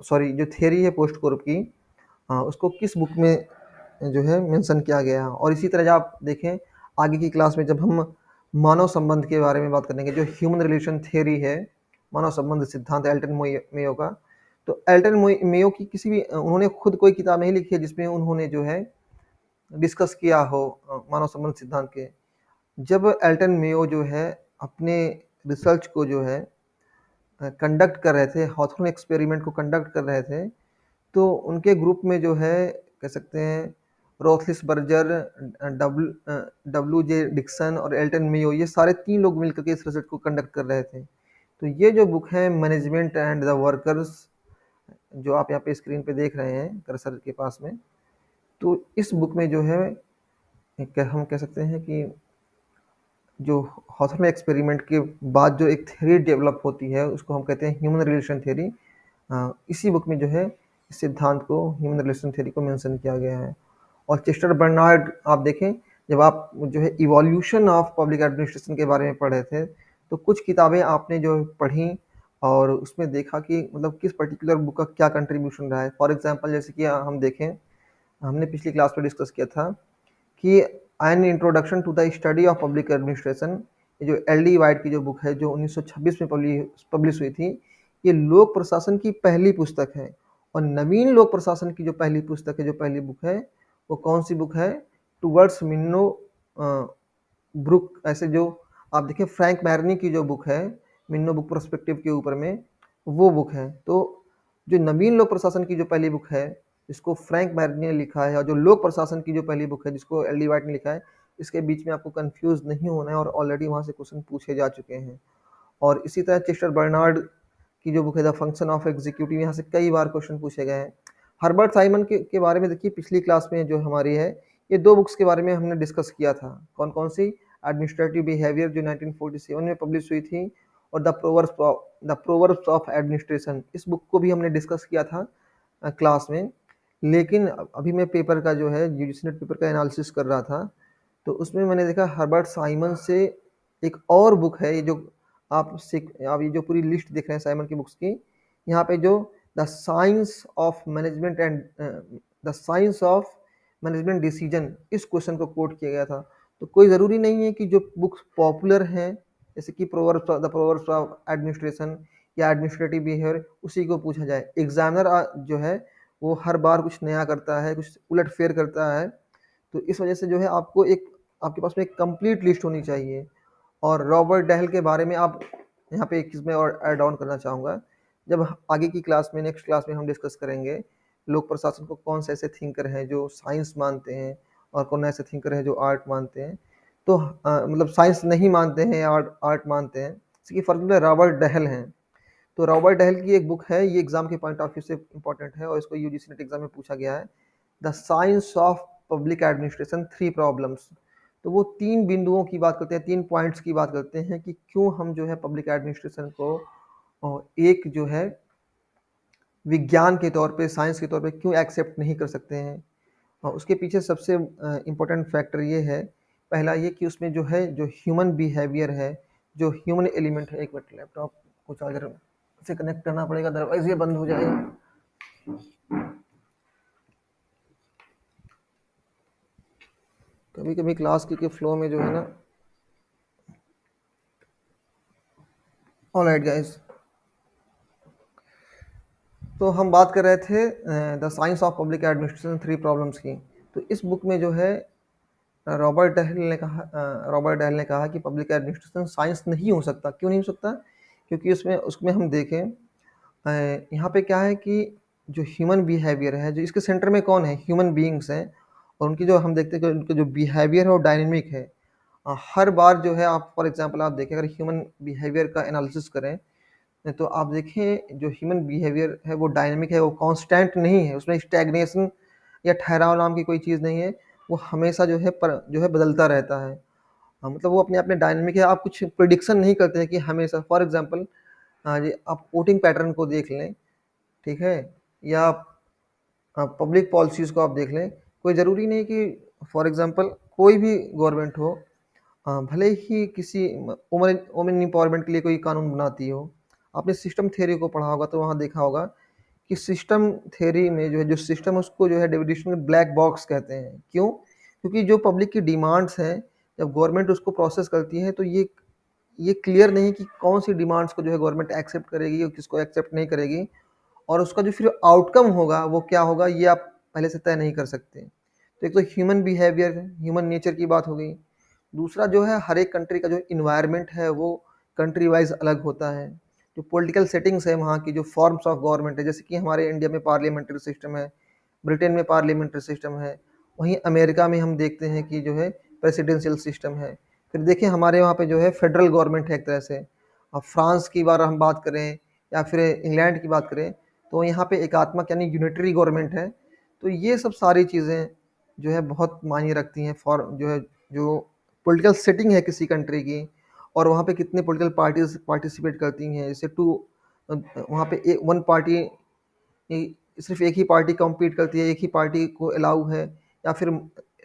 A: सॉरी, जो थियरी है पोस्ट कोर्प की, उसको किस बुक में जो है मेंशन किया गया है। और इसी तरह जब आप देखें आगे की क्लास में, जब हम मानव संबंध के बारे में बात करेंगे, जो ह्यूमन रिलेशन थियरी है, मानव संबंध सिद्धांत एल्टन मेयो का, तो एल्टन मेयो की किसी भी उन्होंने खुद कोई किताब नहीं लिखी है जिसमें उन्होंने जो है डिस्कस किया हो मानव संबंध सिद्धांत के। जब एल्टन मेयो जो है अपने रिसर्च को जो है कंडक्ट कर रहे थे, हॉथर्न एक्सपेरिमेंट को कंडक्ट कर रहे थे, तो उनके ग्रुप में जो है, कह सकते हैं, रोथलिसबर्गर, डब्ल्यू जे डिक्सन और एल्टन मेयो, ये सारे 3 लोग मिलकर के इस रिसर्च को कंडक्ट कर रहे थे। तो ये जो बुक है मैनेजमेंट एंड द वर्कर्स, जो आप यहाँ पे स्क्रीन पे देख रहे हैं कर्सर के पास में, तो इस बुक में जो है हम कह सकते हैं कि जो हॉथर्न एक्सपेरिमेंट के बाद जो एक थ्योरी डेवलप होती है, उसको हम कहते हैं ह्यूमन रिलेशन थ्योरी। इसी बुक में जो है इस सिद्धांत को, ह्यूमन रिलेशन थ्योरी को मेंशन किया गया है। और चेस्टर बर्नार्ड, आप देखें, जब आप जो है इवोल्यूशन ऑफ पब्लिक एडमिनिस्ट्रेशन के बारे में पढ़ रहे थे, तो कुछ किताबें आपने जो पढ़ी और उसमें देखा कि मतलब किस पर्टिकुलर बुक का क्या कंट्रीब्यूशन रहा है। फॉर एग्जांपल, जैसे कि हम देखें, हमने पिछली क्लास में डिस्कस किया था कि an introduction to the study of public administration, ये जो एल डी वाइट की जो बुक है, जो 1926 में पब्लिश हुई थी, ये लोक प्रशासन की पहली पुस्तक है। और नवीन लोक प्रशासन की जो पहली पुस्तक है, जो पहली बुक है, वो कौन सी बुक है? टूवर्ड्स मिन्नो ब्रुक, ऐसे जो आप देखें फ्रैंक मैरनी की जो बुक है मिन्नो बुक पर्सपेक्टिव के ऊपर में, वो बुक है। तो जो नवीन लोक प्रशासन की जो पहली बुक है जिसको फ्रैंक मैरनी ने लिखा है, और जो लोक प्रशासन की जो पहली बुक है जिसको एल डी वाइट ने लिखा है, इसके बीच में आपको कंफ्यूज नहीं होना है, और ऑलरेडी वहाँ से क्वेश्चन पूछे जा चुके हैं। और इसी तरह चेस्टर बर्नार्ड की जो बुक है द फंक्शन ऑफ एग्जीक्यूटिव, यहाँ से कई बार क्वेश्चन पूछे गए हैं। हर्बर्ट साइमन के बारे में देखिए, पिछली क्लास में जो हमारी है, ये दो बुक्स के बारे में हमने डिस्कस किया था। कौन कौन सी? एडमिनिस्ट्रेटिव बिहेवियर जो 1947 में पब्लिश हुई थी, और द प्रोवर्ब्स ऑफ एडमिनिस्ट्रेशन, इस बुक को भी हमने डिस्कस किया था क्लास में। लेकिन अभी मैं पेपर का जो है यूजीसी नेट पेपर का एनालिसिस कर रहा था, तो उसमें मैंने देखा हर्बर्ट साइमन से एक और बुक है, ये जो आप ये जो पूरी लिस्ट देख रहे हैं साइमन की बुक्स की, यहाँ पे जो the science of management decision, इस क्वेश्चन को कोट किया गया था। तो कोई ज़रूरी नहीं है कि जो बुक्स पॉपुलर हैं, जैसे कि प्रोवर्ब्स ऑफ एडमिनिस्ट्रेशन या एडमिनिस्ट्रेटिव बिहेवियर, उसी को पूछा जाए। एग्जामिनर जो है वो हर बार कुछ नया करता है, कुछ उलट फेर करता है, तो इस वजह से जो है आपके पास में एक कंप्लीट लिस्ट होनी चाहिए। और रॉबर्ट डहल के बारे में आप यहाँ पे एक चीज़ मैं और ऐड ऑन करना चाहूँगा। जब आगे की क्लास में, नेक्स्ट क्लास में हम डिस्कस करेंगे लोक प्रशासन को, कौन से ऐसे थिंकर हैं जो साइंस मानते हैं और कौन ऐसे थिंकर हैं जो आर्ट मानते हैं, तो मतलब साइंस नहीं मानते हैं या आर्ट मानते हैं। इसकी फर्क में रॉबर्ट डहल हैं। तो रॉबर्ट डहल की एक बुक है, ये एग्जाम के पॉइंट ऑफ व्यू से इंपॉर्टेंट है और इसको यूजीसी नेट एग्जाम में पूछा गया है, the science of public administration, 3 problems. तो वो 3 बिंदुओं की बात करते हैं, 3 पॉइंट्स की बात करते हैं कि क्यों हम जो है पब्लिक एडमिनिस्ट्रेशन को एक जो है विज्ञान के तौर पे, साइंस के तौर पे क्यों एक्सेप्ट नहीं कर सकते हैं। और उसके पीछे सबसे इम्पोर्टेंट फैक्टर ये है, पहला ये कि उसमें जो है जो ह्यूमन बिहेवियर है, जो ह्यूमन एलिमेंट है। एक मिनट, लैपटॉप को चार्जर से कनेक्ट करना पड़ेगा, अदरवाइज ये बंद हो जाएगा। कभी कभी क्लास के फ्लो में जो है ना। ऑलराइट गाइस, तो हम बात कर रहे थे the science of public administration 3 problems की। तो इस बुक में जो है रॉबर्ट डहल ने कहा कि पब्लिक एडमिनिस्ट्रेशन साइंस नहीं हो सकता। क्यों नहीं हो सकता? क्योंकि उसमें हम देखें, यहाँ पे क्या है कि जो ह्यूमन बिहेवियर है, जो इसके सेंटर में कौन है? ह्यूमन बीइंग्स हैं, और उनकी जो हम देखते हैं कि उनका जो बिहेवियर है वो डायनेमिक है। हर बार जो है, आप फॉर एग्जांपल आप देखें, अगर ह्यूमन बिहेवियर का एनालिसिस करें, तो आप देखें जो ह्यूमन बिहेवियर है वो डायनेमिक है, वो कांस्टेंट नहीं है, उसमें स्टैग्नेशन या ठहराव नाम की कोई चीज़ नहीं है। वो हमेशा जो है बदलता रहता है। मतलब वो अपने आप में डायनेमिक है। आप कुछ प्रिडिक्शन नहीं करते हैं कि हमेशा, फॉर एग्जांपल जी आप वोटिंग पैटर्न को देख लें, ठीक है, या पब्लिक पॉलिसीज़ को आप देख लें। कोई ज़रूरी नहीं कि फॉर एग्जांपल कोई भी गवर्नमेंट हो, भले ही किसी वुमेन एम्पावरमेंट के लिए कोई कानून बनाती हो, आपने सिस्टम थ्योरी को पढ़ा होगा तो वहाँ देखा होगा कि सिस्टम थ्योरी में जो है, जो सिस्टम है उसको जो है डेफिनेशन में ब्लैक बॉक्स कहते हैं। क्यों? क्योंकि जो पब्लिक की डिमांड्स हैं, जब गवर्नमेंट उसको प्रोसेस करती है, तो ये क्लियर नहीं कि कौन सी डिमांड्स को जो है गवर्नमेंट एक्सेप्ट करेगी और किसको एक्सेप्ट नहीं करेगी, और उसका जो फिर आउटकम होगा वो क्या होगा, ये आप पहले से तय नहीं कर सकते। तो एक तो ह्यूमन बिहेवियर, ह्यूमन नेचर की बात हो गई। दूसरा जो है, हर एक कंट्री का जो इन्वायरमेंट है वो कंट्री वाइज अलग होता है। जो पॉलिटिकल सेटिंग्स है वहाँ की, जो फॉर्म्स ऑफ गवर्नमेंट है, जैसे कि हमारे इंडिया में पार्लियामेंट्री सिस्टम है, ब्रिटेन में पार्लियामेंट्री सिस्टम है, वहीं अमेरिका में हम देखते हैं कि जो है प्रेसिडेंशियल सिस्टम है। फिर देखिए हमारे वहाँ पे जो है फेडरल गवर्नमेंट है एक तरह से। अब फ्रांस की बार हम बात करें या फिर इंग्लैंड की बात करें, तो यहाँ पे एकात्मक यानी यूनिटरी गवर्नमेंट है। तो ये सब सारी चीज़ें जो है बहुत मायने रखती हैं फॉर जो है, जो पॉलिटिकल सेटिंग है किसी कंट्री की, और वहाँ पे कितने पॉलिटिकल पार्टीज पार्टिसिपेट करती हैं। जैसे वहाँ पे वन पार्टी, सिर्फ एक ही पार्टी कम्पीट करती है, एक ही पार्टी को अलाउ है, या फिर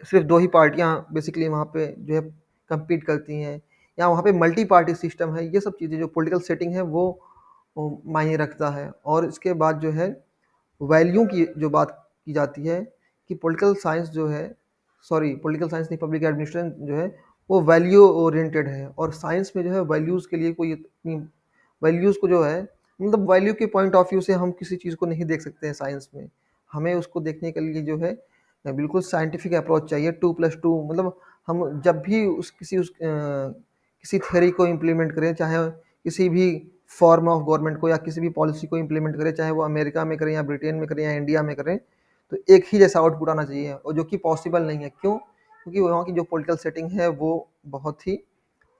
A: सिर्फ 2 ही पार्टियाँ बेसिकली वहाँ पे जो है कम्पीट करती हैं, या वहाँ पे मल्टी पार्टी सिस्टम है। ये सब चीज़ें जो पॉलिटिकल सेटिंग है वो मायने रखता है। और इसके बाद जो है वैल्यू की जो बात की जाती है कि पॉलिटिकल साइंस जो है, सॉरी पॉलिटिकल साइंस नहीं, पब्लिक एडमिनिस्ट्रेशन जो है वो वैल्यू ओरिएंटेड है, और साइंस में जो है वैल्यूज़ के लिए कोई इतनी, वैल्यूज़ को जो है मतलब वैल्यू के पॉइंट ऑफ व्यू से हम किसी चीज़ को नहीं देख सकते हैं साइंस में। हमें उसको देखने के लिए जो है बिल्कुल साइंटिफिक अप्रोच चाहिए। 2+2 मतलब हम जब भी किसी थ्योरी को इम्प्लीमेंट करें, चाहे किसी भी फॉर्म ऑफ गवर्नमेंट को या किसी भी पॉलिसी को इम्प्लीमेंट करें, चाहे वो अमेरिका में करें या ब्रिटेन में करें या इंडिया में करें, तो एक ही जैसा आउटपुट आना चाहिए, और जो कि पॉसिबल नहीं है। क्यों? क्योंकि वहाँ की जो पॉलिटिकल सेटिंग है वो बहुत ही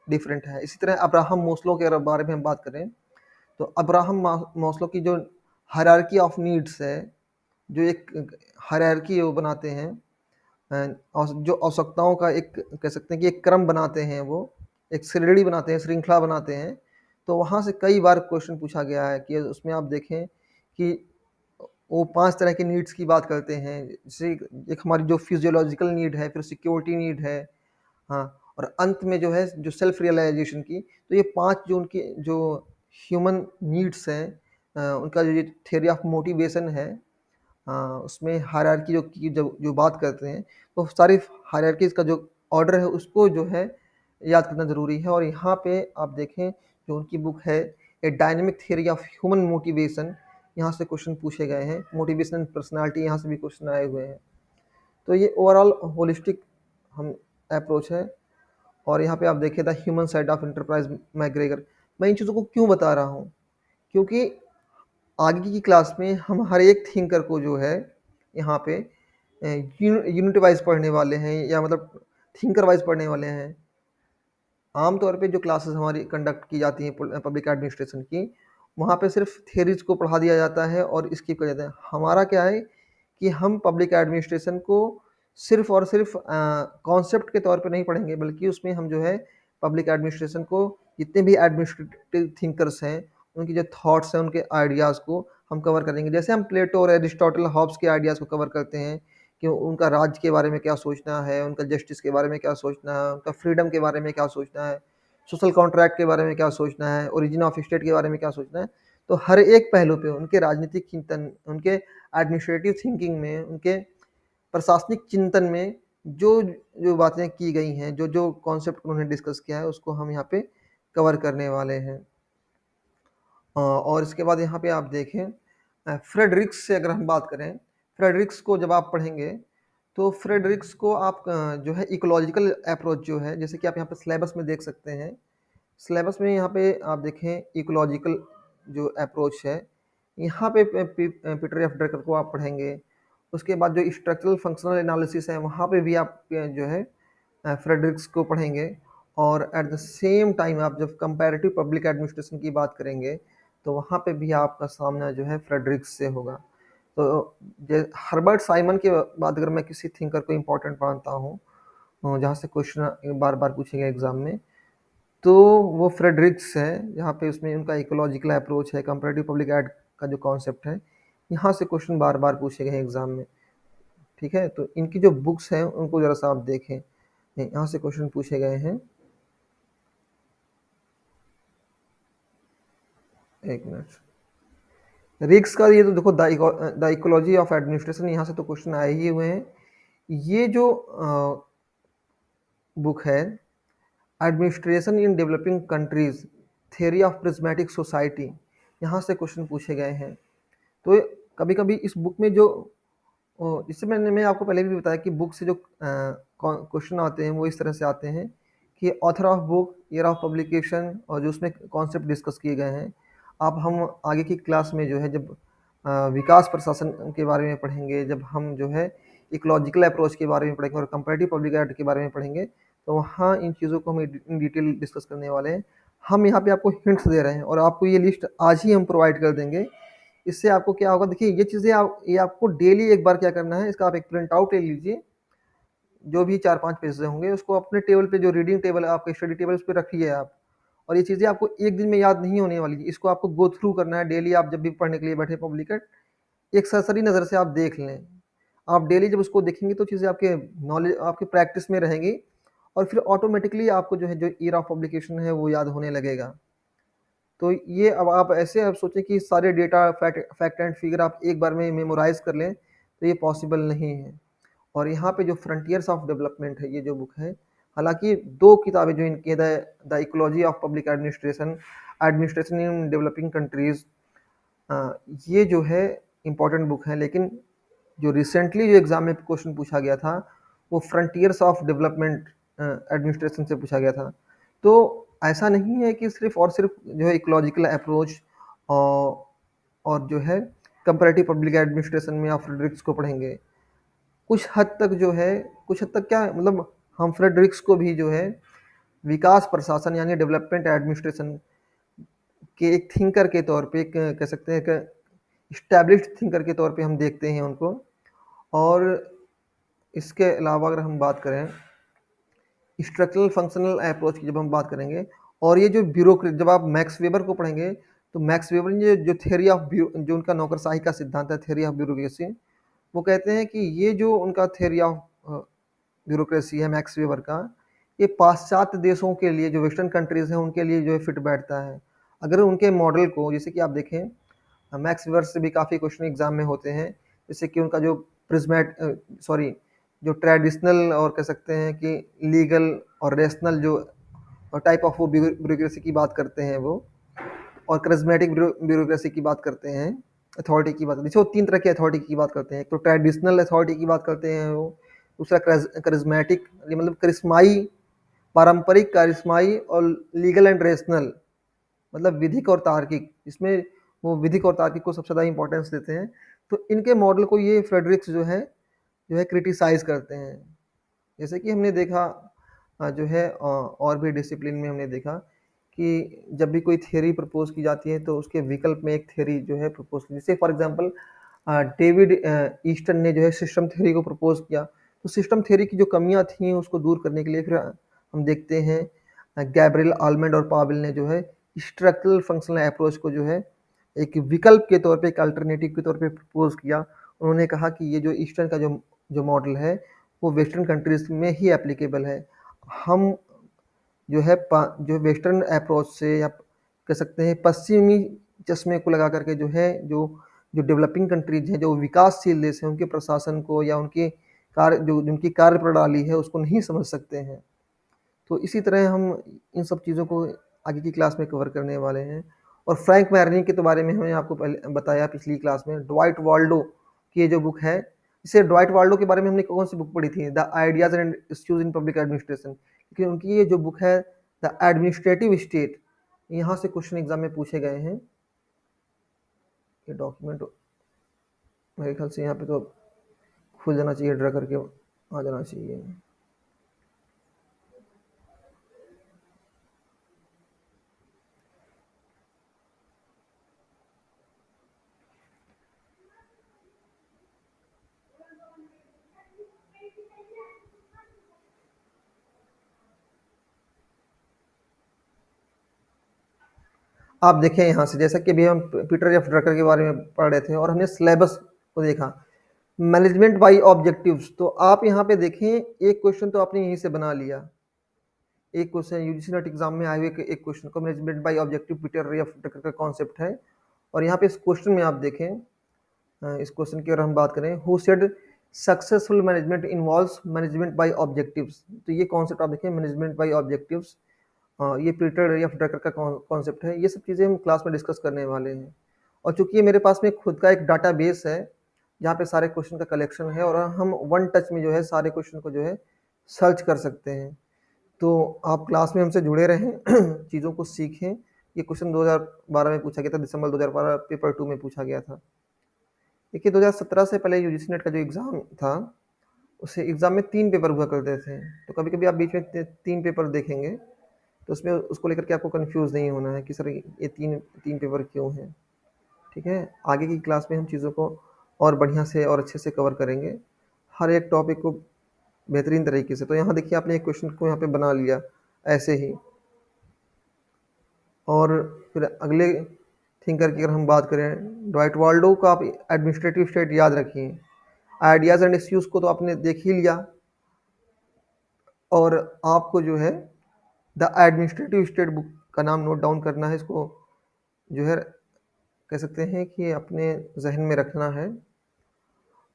A: डिफरेंट है। इसी तरह अब्राहम मास्लो के अगर बारे में हम बात करें, तो अब्राहम मास्लो की जो हायरार्की ऑफ नीड्स है, जो एक हायरार्की वो बनाते हैं, जो आवश्यकताओं का एक कह सकते हैं कि एक क्रम बनाते हैं, वो एक श्रेणी बनाते हैं, श्रृंखला बनाते हैं। तो वहाँ से कई बार क्वेश्चन पूछा गया है कि उसमें आप देखें कि वो 5 तरह की नीड्स की बात करते हैं। जैसे एक हमारी जो फिजियोलॉजिकल नीड है, फिर सिक्योरिटी नीड है, हाँ, और अंत में जो है जो सेल्फ रियलाइजेशन की। तो ये 5 जो उनकी जो ह्यूमन नीड्स हैं, उनका जो ये थ्योरी ऑफ मोटिवेशन है, उसमें हायरार्की की जो बात करते हैं, तो सारी हायरार्कीज़ का जो ऑर्डर है उसको जो है याद करना ज़रूरी है। और यहाँ पे आप देखें जो उनकी बुक है, a dynamic theory of human motivation, यहाँ से क्वेश्चन पूछे गए हैं। मोटिवेशन एंड पर्सनैलिटी, यहाँ से भी क्वेश्चन आए हुए हैं। तो ये ओवरऑल होलिस्टिक हम अप्रोच है। और यहाँ पे आप देखिए the human side of enterprise McGregor. मैं इन चीज़ों को क्यों बता रहा हूँ? क्योंकि आगे की क्लास में हम हर एक थिंकर को जो है यहाँ पे यूनिट वाइज पढ़ने वाले हैं, या मतलब थिंकर वाइज पढ़ने वाले हैं। आमतौर पे जो क्लासेस हमारी कंडक्ट की जाती हैं पब्लिक एडमिनिस्ट्रेशन की, वहाँ पे सिर्फ थ्योरीज को पढ़ा दिया जाता है और स्किप कर जाता है। हमारा क्या है कि हम पब्लिक एडमिनिस्ट्रेशन को सिर्फ और सिर्फ कॉन्सेप्ट के तौर पे नहीं पढ़ेंगे, बल्कि उसमें हम जो है पब्लिक एडमिनिस्ट्रेशन को, जितने भी एडमिनिस्ट्रेटिव थिंकर्स हैं, उनकी जो थॉट्स हैं, उनके आइडियाज़ को हम कवर करेंगे। जैसे हम प्लेटो और एरिस्टोटल, हॉब्स के आइडियाज़ को कवर करते हैं कि उनका राज्य के बारे में क्या सोचना है, उनका जस्टिस के बारे में क्या सोचना है, उनका फ्रीडम के बारे में क्या सोचना है, सोशल कॉन्ट्रैक्ट के बारे में क्या सोचना है, ओरिजिन ऑफ स्टेट के बारे में क्या सोचना है। तो हर एक पहलू पे उनके राजनीतिक चिंतन, उनके एडमिनिस्ट्रेटिव थिंकिंग में, उनके प्रशासनिक चिंतन में जो जो बातें की गई हैं, जो जो कॉन्सेप्ट उन्होंने डिस्कस किया है, उसको हम यहाँ पे कवर करने वाले हैं। और इसके बाद यहाँ पे आप देखें फ्रेडरिक्स से अगर हम बात करें, फ्रेडरिक्स को जब आप पढ़ेंगे, तो फ्रेडरिक्स को आप जो है इकोलॉजिकल अप्रोच जो है, जैसे कि आप यहाँ पे सिलेबस में देख सकते हैं। सिलेबस में यहाँ पे आप देखें इकोलॉजिकल जो अप्रोच है, यहाँ पे पीटर एफ ड्रकर को आप पढ़ेंगे। उसके बाद जो स्ट्रक्चरल फंक्शनल एनालिसिस है, वहाँ पे भी आप जो है फ्रेडरिक्स को पढ़ेंगे। और एट द सेम टाइम आप जब कंपैरेटिव पब्लिक एडमिनिस्ट्रेशन की बात करेंगे, तो वहाँ पे भी आपका सामना जो है फ्रेडरिक्स से होगा। तो हर्बर्ट साइमन के बाद अगर मैं किसी थिंकर को इम्पोर्टेंट मानता हूँ, जहाँ से क्वेश्चन बार बार पूछेगा एग्जाम में, तो वो फ्रेडरिक्स है, जहाँ पे उसमें उनका इकोलॉजिकल अप्रोच है, कंपैरेटिव पब्लिक एड का जो कॉन्सेप्ट है, यहाँ से क्वेश्चन बार बार पूछे गए हैं एग्जाम में। ठीक है, तो इनकी जो बुक्स हैं उनको जरा सा आप देखें, यहाँ से क्वेश्चन पूछे गए हैं। एक मिनट। रिक्स का ये तो देखो, द इकोलॉजी ऑफ एडमिनिस्ट्रेशन, यहाँ से तो क्वेश्चन आए ही हुए हैं। ये जो बुक है, administration in developing countries, theory of prismatic society, यहाँ से क्वेश्चन पूछे गए हैं। तो कभी कभी इस बुक में जो इससे मैं आपको पहले भी बताया कि बुक से जो क्वेश्चन आते हैं वो इस तरह से आते हैं कि author of book, year of publication, और जो उसमें कॉन्सेप्ट डिस्कस किए गए हैं। अब हम आगे की क्लास में जो है जब विकास प्रशासन के बारे में पढ़ेंगे, जब हम जो है इकोलॉजिकल अप्रोच के बारे में पढ़ेंगे और कंपैरेटिव पब्लिक एड के बारे में पढ़ेंगे, तो वहाँ इन चीज़ों को हम इन डिटेल डिस्कस करने वाले हैं। हम यहाँ पे आपको हिंट्स दे रहे हैं और आपको ये लिस्ट आज ही हम प्रोवाइड कर देंगे। इससे आपको क्या होगा, देखिए ये चीज़ें ये आपको डेली एक बार क्या करना है, इसका आप एक प्रिंट आउट ले लीजिए, जो भी 4-5 पेज होंगे उसको अपने टेबल पे, जो रीडिंग टेबल है आपका, स्टडी टेबल, उस पर रखिए आप। और ये चीज़ें आपको एक दिन में याद नहीं होने वाली, इसको आपको गो थ्रू करना है डेली। आप जब भी पढ़ने के लिए बैठे पब्लिक एड, एक सरसरी नज़र से आप देख लें। आप डेली जब उसको देखेंगे तो चीज़ें आपके नॉलेज, आपकी प्रैक्टिस में रहेंगी, और फिर ऑटोमेटिकली आपको जो है जो ईयर ऑफ पब्लिकेशन है वो याद होने लगेगा। तो ये अब आप ऐसे आप सोचें कि सारे डेटा, फैक्ट एंड फिगर आप एक बार में मेमोराइज कर लें, तो ये पॉसिबल नहीं है। और यहाँ पे जो फ्रंटियर्स ऑफ डेवलपमेंट है, ये जो बुक है, हालांकि 2 किताबें जो इनकी, the ecology of public administration, administration in developing countries, ये जो है इम्पोर्टेंट बुक है, लेकिन जो रिसेंटली जो एग्ज़ाम में क्वेश्चन पूछा गया था वो फ्रंटियर्स ऑफ डेवलपमेंट एडमिनिस्ट्रेशन से पूछा गया था। तो ऐसा नहीं है कि सिर्फ और सिर्फ जो है इकोलॉजिकल अप्रोच और जो है कंपैरेटिव पब्लिक एडमिनिस्ट्रेशन में आप फ्रेडरिक्स को पढ़ेंगे। कुछ हद तक जो है, कुछ हद तक क्या मतलब, हम फ्रेडरिक्स को भी जो है विकास प्रशासन यानी डेवलपमेंट एडमिनिस्ट्रेशन के एक थिंकर के तौर पे, एक कह सकते हैं कि इस्टेब्लिश्ड थिंकर के तौर पे हम देखते हैं उनको। और इसके अलावा अगर हम बात करें स्ट्रक्चरल फंक्शनल अप्रोच की, जब हम बात करेंगे, और ये जो ब्यूरोक्रेट, जब आप मैक्स वेबर को पढ़ेंगे तो मैक्स वेबर ने जो थ्योरी ऑफ जो उनका नौकरशाही का सिद्धांत है, थ्योरी ऑफ ब्यूरोक्रेसी, वो कहते हैं कि ये जो उनका थ्योरी ऑफ ब्यूरोक्रेसी है मैक्स वेबर का, ये पाश्चात्य देशों के लिए, जो वेस्टर्न कंट्रीज हैं उनके लिए जो है फिट बैठता है। अगर उनके मॉडल को, जैसे कि आप देखें मैक्स वेबर से भी काफ़ी क्वेश्चन एग्जाम में होते हैं, जैसे कि उनका जो प्रिज्मेट सॉरी जो ट्रेडिशनल और कह सकते हैं कि लीगल और रेशनल जो टाइप ऑफ वो ब्यूरोक्रेसी की बात करते हैं वो, और करिज्मेटिक ब्यूरोक्रेसी की बात करते हैं, अथॉरिटी की बात, जैसे वो तीन तरह की अथॉरिटी की बात करते हैं। एक तो ट्रेडिशनल अथॉरिटी की बात करते हैं वो, दूसरा करिज्मेटिक मतलब करिश्माई, पारंपरिक करिश्माई, और लीगल एंड रेशनल मतलब विधिक और तार्किक, इसमें वो विधिक और तार्किक को सबसे ज़्यादा इंपॉर्टेंस देते हैं। तो इनके मॉडल को ये फ्रेडरिक्स जो है क्रिटिसाइज करते हैं। जैसे कि हमने देखा जो है और भी डिसिप्लिन में हमने देखा कि जब भी कोई थ्योरी प्रपोज की जाती है तो उसके विकल्प में एक थ्योरी जो है प्रपोज की, जैसे फॉर एग्जांपल डेविड ईस्टन ने जो है सिस्टम थ्योरी को प्रपोज किया। तो सिस्टम थ्योरी की जो कमियां थी उसको दूर करने के लिए फिर हम देखते हैं गैब्रियल आलमंड और पावेल ने जो है स्ट्रक्चरल फंक्शनल अप्रोच को जो है एक विकल्प के तौर पे, एक अल्टरनेटिव के तौर पे प्रपोज किया। उन्होंने कहा कि ये जो ईस्टर्न का जो मॉडल है वो वेस्टर्न कंट्रीज में ही एप्लीकेबल है। हम जो है जो वेस्टर्न अप्रोच से, या कह सकते हैं पश्चिमी चश्मे को लगा करके जो है जो जो डेवलपिंग कंट्रीज हैं, जो विकासशील देश हैं, उनके प्रशासन को या उनके कार्य जो उनकी कार्य प्रणाली है उसको नहीं समझ सकते हैं। तो इसी तरह हम इन सब चीज़ों को आगे की क्लास में कवर करने वाले हैं। और फ्रैंक मैरनी के तो बारे में हमने आपको पहले बताया पिछली क्लास में। ड्वाइट वाल्डो की ये जो बुक है, इसे ड्वाइट वाल्डो के बारे में हमने कौन सी बुक पढ़ी थी, the ideas and issues in public administration. क्योंकि उनकी ये जो बुक है द एडमिनिस्ट्रेटिव स्टेट, यहाँ से क्वेश्चन एग्जाम में पूछे गए हैं। ये डॉक्यूमेंट मेरे ख्याल से यहाँ पे तो खुल जाना चाहिए, ड्रा करके आ जाना चाहिए। आप देखें यहाँ से, जैसा कि अभी हम पीटर एफ ड्रकर के बारे में पढ़ रहे थे और हमने सिलेबस को देखा, मैनेजमेंट बाय ऑब्जेक्टिव्स। तो आप यहाँ पे देखें एक क्वेश्चन तो आपने यहीं से बना लिया, एक क्वेश्चन यूजीसी नेट एग्जाम में आए हुए एक क्वेश्चन को, management by objective Peter F Drucker का कॉन्सेप्ट है। और यहाँ पे इस क्वेश्चन में आप देखें, इस क्वेश्चन की अगर हम बात करें, who said successful management involves management by objectives. तो ये कॉन्सेप्ट आप देखें, मैनेजमेंट बाय ऑब्जेक्टिव्स, ये पीटर एफ ड्रकर का कॉन्सेप्ट है। ये सब चीज़ें हम क्लास में डिस्कस करने वाले हैं। और चूंकि ये मेरे पास में खुद का एक डाटा बेस है जहाँ पे सारे क्वेश्चन का कलेक्शन है, और हम वन टच में जो है सारे क्वेश्चन को जो है सर्च कर सकते हैं। तो आप क्लास में हमसे जुड़े रहें, चीज़ों को सीखें। ये क्वेश्चन 2012 में पूछा गया था, दिसंबर 2012 पेपर 2 में पूछा गया था। देखिए 2017 से पहले यूजीसी नेट का जो एग्ज़ाम था, उसे एग्ज़ाम में 3 पेपर हुआ करते थे। तो कभी कभी आप बीच में 3 पेपर देखेंगे तो उसमें उसको लेकर के आपको कंफ्यूज नहीं होना है कि सर ये तीन तीन पेपर क्यों हैं। ठीक है, आगे की क्लास में हम चीज़ों को और बढ़िया से और अच्छे से कवर करेंगे, हर एक टॉपिक को बेहतरीन तरीके से। तो यहाँ देखिए आपने एक क्वेश्चन को यहाँ पे बना लिया ऐसे ही। और फिर अगले थिंकर की अगर हम बात करें, ड्वाइट वाल्डो का आप एडमिनिस्ट्रेटिव स्टेट याद रखिए। आइडियाज़ एंड इश्यूज़ को तो आपने देख ही लिया, और आपको जो है द एडमिनिस्ट्रेटिव स्टेट बुक का नाम नोट डाउन करना है, इसको जो है कह सकते हैं कि अपने जहन में रखना है।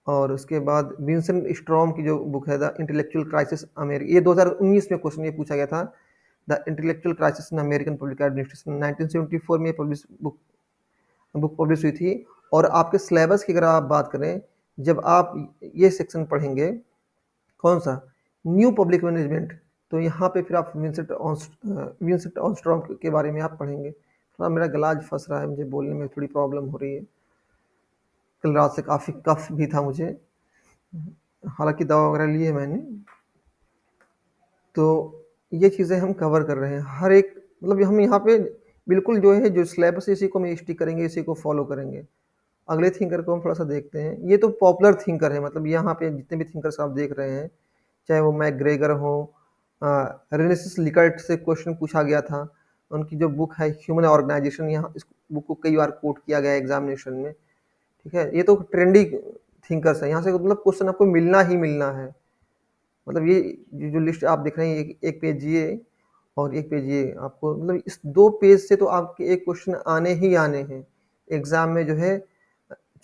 A: और उसके बाद विंसेंट स्ट्रॉम की जो बुक है द इंटेलेक्चुअल क्राइसिस अमेरिका, ये 2019 में क्वेश्चन ये पूछा गया था, the intellectual crisis in American public administration. 1974 में पब्लिश बुक बुक पब्लिश हुई थी। और आपके सिलेबस की अगर आप बात करें, जब आप ये सेक्शन पढ़ेंगे, कौन सा, न्यू पब्लिक मैनेजमेंट, तो यहाँ पे फिर आप विंसेंट ऑस्ट्रॉम के बारे में आप पढ़ेंगे। थोड़ा मेरा गला आज फंस रहा है, मुझे बोलने में थोड़ी प्रॉब्लम हो रही है, कल रात से काफ़ी कफ भी था मुझे, हालांकि दवा वगैरह ली है मैंने। तो ये चीज़ें हम कवर कर रहे हैं, हर एक, मतलब हम यहाँ पे बिल्कुल जो है, जो सिलेबस इसी को हम स्टिक करेंगे, इसी को फॉलो करेंगे। अगले थिंकर को हम थोड़ा सा देखते हैं। ये तो पॉपुलर थिंकर है, मतलब यहाँ पे जितने भी थिंकर्स आप देख रहे हैं, चाहे वो मैकग्रेगर हो, रेनेसिस लिकर्ट से क्वेश्चन पूछा गया था, उनकी जो बुक है ह्यूमन ऑर्गेनाइजेशन, यहाँ इस बुक को कई बार कोट किया गया है एग्जामिनेशन में, ठीक है। ये तो ट्रेंडी थिंकर्स है, यहाँ से मतलब क्वेश्चन आपको मिलना ही मिलना है। मतलब ये जो लिस्ट आप देख रहे हैं, एक पेज ये और एक पेज ये, आपको मतलब इस 2 पेज से तो आपके एक क्वेश्चन आने ही आने हैं एग्जाम में जो है।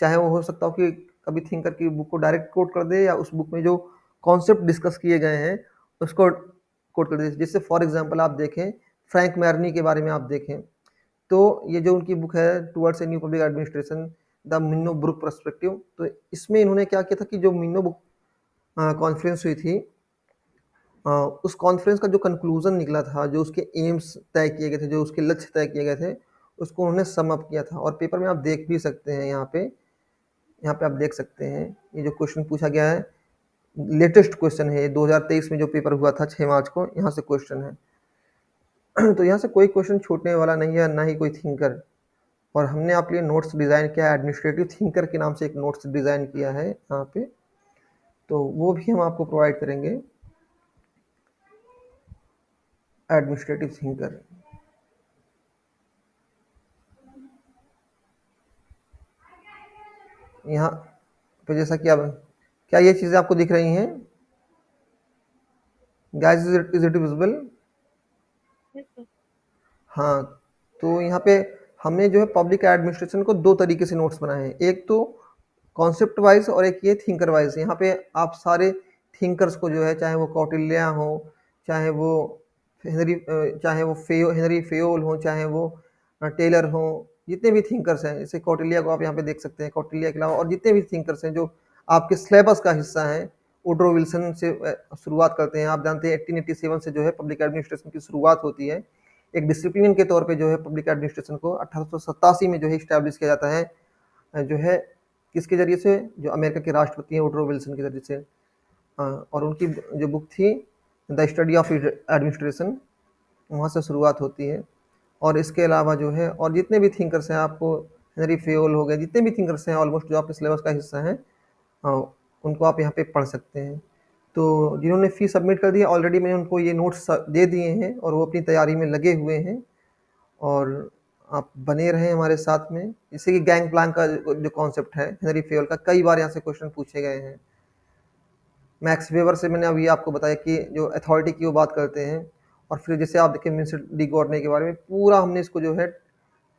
A: चाहे वो हो सकता हो कि कभी थिंकर की बुक को डायरेक्ट कोट कर दे, या उस बुक में जो कॉन्सेप्ट डिस्कस किए गए हैं उसको कोट कर दे। जैसे फॉर एग्जांपल आप देखें, फ्रैंक मैरनी के बारे में आप देखें, तो ये जो उनकी बुक है towards a new public administration, the Minnowbrook perspective, तो इसमें इन्होंने क्या किया था कि जो मिनो बुक कॉन्फ्रेंस हुई थी, उस कॉन्फ्रेंस का जो कंक्लूजन निकला था, जो उसके एम्स तय किए गए थे, जो उसके लक्ष्य तय किए गए थे, उसको उन्होंने सम अप किया था। और पेपर में आप देख भी सकते हैं, यहाँ पे आप देख सकते हैं, ये जो क्वेश्चन पूछा गया है, लेटेस्ट क्वेश्चन है, 2023 में जो पेपर हुआ था 6 मार्च को, यहाँ से क्वेश्चन है। तो यहाँ से कोई क्वेश्चन छूटने वाला नहीं है, ना ही कोई थिंकर। और हमने आपके लिए नोट्स डिज़ाइन किया है, एडमिनिस्ट्रेटिव थिंकर के नाम से एक नोट्स डिज़ाइन किया है यहाँ पे, तो वो भी हम आपको प्रोवाइड करेंगे। एडमिनिस्ट्रेटिव थिंकर, यहाँ पे जैसा कि आप, क्या ये चीज़ें आपको दिख रही हैं guys, is it visible?
B: Yes, sir.
A: हाँ, तो यहाँ पे हमने जो है पब्लिक एडमिनिस्ट्रेशन को 2 तरीके से नोट्स बनाए हैं, एक तो कॉन्सेप्ट वाइज और एक ये थिंकर वाइज। यहाँ पे आप सारे थिंकर्स को जो है, चाहे वो कौटिल्य हो, चाहे वो हेनरी फेयोल हो, चाहे वो टेलर हो, जितने भी थिंकर्स हैं, जैसे कौटिल्य को आप यहाँ पे देख सकते हैं, कौटिल्य के अलावा और जितने भी थिंकर्स हैं जो आपके सिलेबस का हिस्सा है। वुड्रो विल्सन से शुरुआत करते हैं, आप जानते हैं 1887 से जो है पब्लिक एडमिनिस्ट्रेशन की शुरुआत होती है। एक डिसिप्लिन के तौर पे जो है पब्लिक एडमिनिस्ट्रेशन को 1887 में जो है इस्टेब्लिश किया जाता है, जो है किसके जरिए से, जो अमेरिका के राष्ट्रपति हैं वुड्रो विल्सन के जरिए से। और उनकी जो बुक थी द स्टडी ऑफ एडमिनिस्ट्रेशन, वहाँ से शुरुआत होती है। और इसके अलावा जो है और जितने भी थिंकर्स हैं, आपको हेनरी फेयोल हो गए, जितने भी थिंकर्स हैं ऑलमोस्ट जो आपके सिलेबस का हिस्सा हैं, उनको आप यहाँ पे पढ़ सकते हैं। तो जिन्होंने फ़ी सबमिट कर दी है ऑलरेडी, मैंने उनको ये नोट्स दे दिए हैं और वो अपनी तैयारी में लगे हुए हैं। और आप बने रहें हमारे साथ में। जैसे कि गैंग प्लान का जो कॉन्सेप्ट है हेनरी फेयोल का, कई बार यहाँ से क्वेश्चन पूछे गए हैं। मैक्स वेबर से मैंने अभी आपको बताया कि जो अथॉरिटी की वो बात करते हैं। और फिर जैसे आप देखें मिस्टर डी गॉर्डने के बारे में, पूरा हमने इसको जो है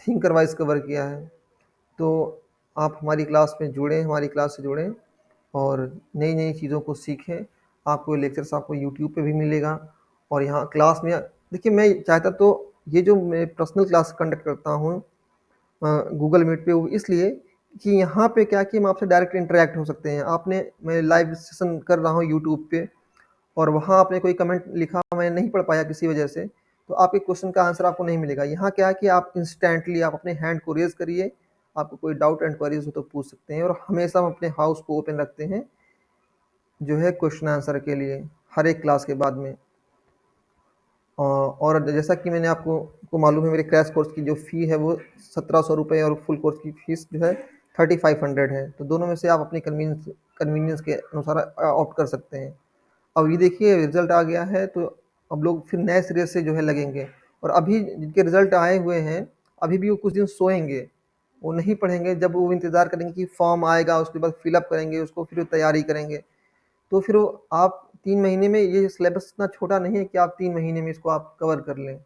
A: थिंकर वाइज कवर किया है। तो आप हमारी क्लास में जुड़ें, हमारी क्लास से जुड़ें और नई नई चीज़ों को सीखें। आपको लेक्चर्स आपको यूट्यूब पे भी मिलेगा। और यहाँ क्लास में देखिए, मैं चाहता तो ये जो मैं पर्सनल क्लास कंडक्ट करता हूँ गूगल मीट पे, वो इसलिए कि यहाँ पे क्या कि हम आपसे डायरेक्ट इंटरेक्ट हो सकते हैं। आपने, मैं लाइव सेशन कर रहा हूँ यूट्यूब पे, और वहाँ आपने कोई कमेंट लिखा, मैं नहीं पढ़ पाया किसी वजह से, तो आपके क्वेश्चन का आंसर आपको नहीं मिलेगा। यहाँ क्या है कि आप इंस्टेंटली आप अपने हैंड को रेज़ करिए, आपको कोई डाउट एंड क्वेरीज हो तो पूछ सकते हैं। और हमेशा हम अपने हाउस को ओपन रखते हैं जो है क्वेश्चन आंसर के लिए, हर एक क्लास के बाद में। और जैसा कि मैंने आपको को मालूम है, मेरे क्रैश कोर्स की जो फ़ी है वो 1700 रुपये, और फुल कोर्स की फ़ीस जो है 3500 है। तो दोनों में से आप अपनी कन्वीनियंस के अनुसार ऑप्ट कर सकते हैं। अब ये देखिए रिजल्ट आ गया है, तो अब लोग फिर नए सिरे से जो है लगेंगे। और अभी जिनके रिजल्ट आए हुए हैं, अभी भी वो कुछ दिन सोएंगे, वो नहीं पढ़ेंगे। जब वो इंतज़ार करेंगे कि फॉर्म आएगा, उसके बाद फिलअप करेंगे उसको, फिर तैयारी करेंगे। तो फिर आप 3 महीने में, ये सिलेबस इतना छोटा नहीं है कि आप 3 महीने में इसको आप कवर कर लें।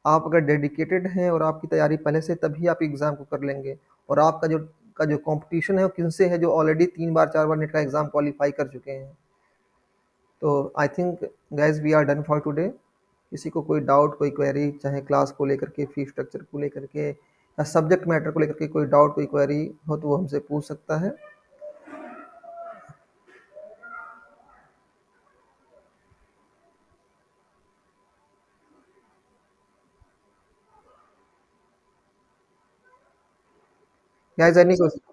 A: आप अगर डेडिकेटेड हैं और आपकी तैयारी पहले से, तभी आप एग्ज़ाम को कर लेंगे। और आपका जो कंपटीशन है वो किनसे है, जो ऑलरेडी 3 बार 4 बार नेट का एग्ज़ाम क्वालिफाई कर चुके हैं। तो I think guys we are done for today. किसी को कोई डाउट, कोई क्वेरी, चाहे क्लास को लेकर के, फी स्ट्रक्चर को लेकर के, सब्जेक्ट मैटर को लेकर के कोई डाउट, कोई क्वेरी हो तो वो हमसे पूछ सकता है। Guys, any question?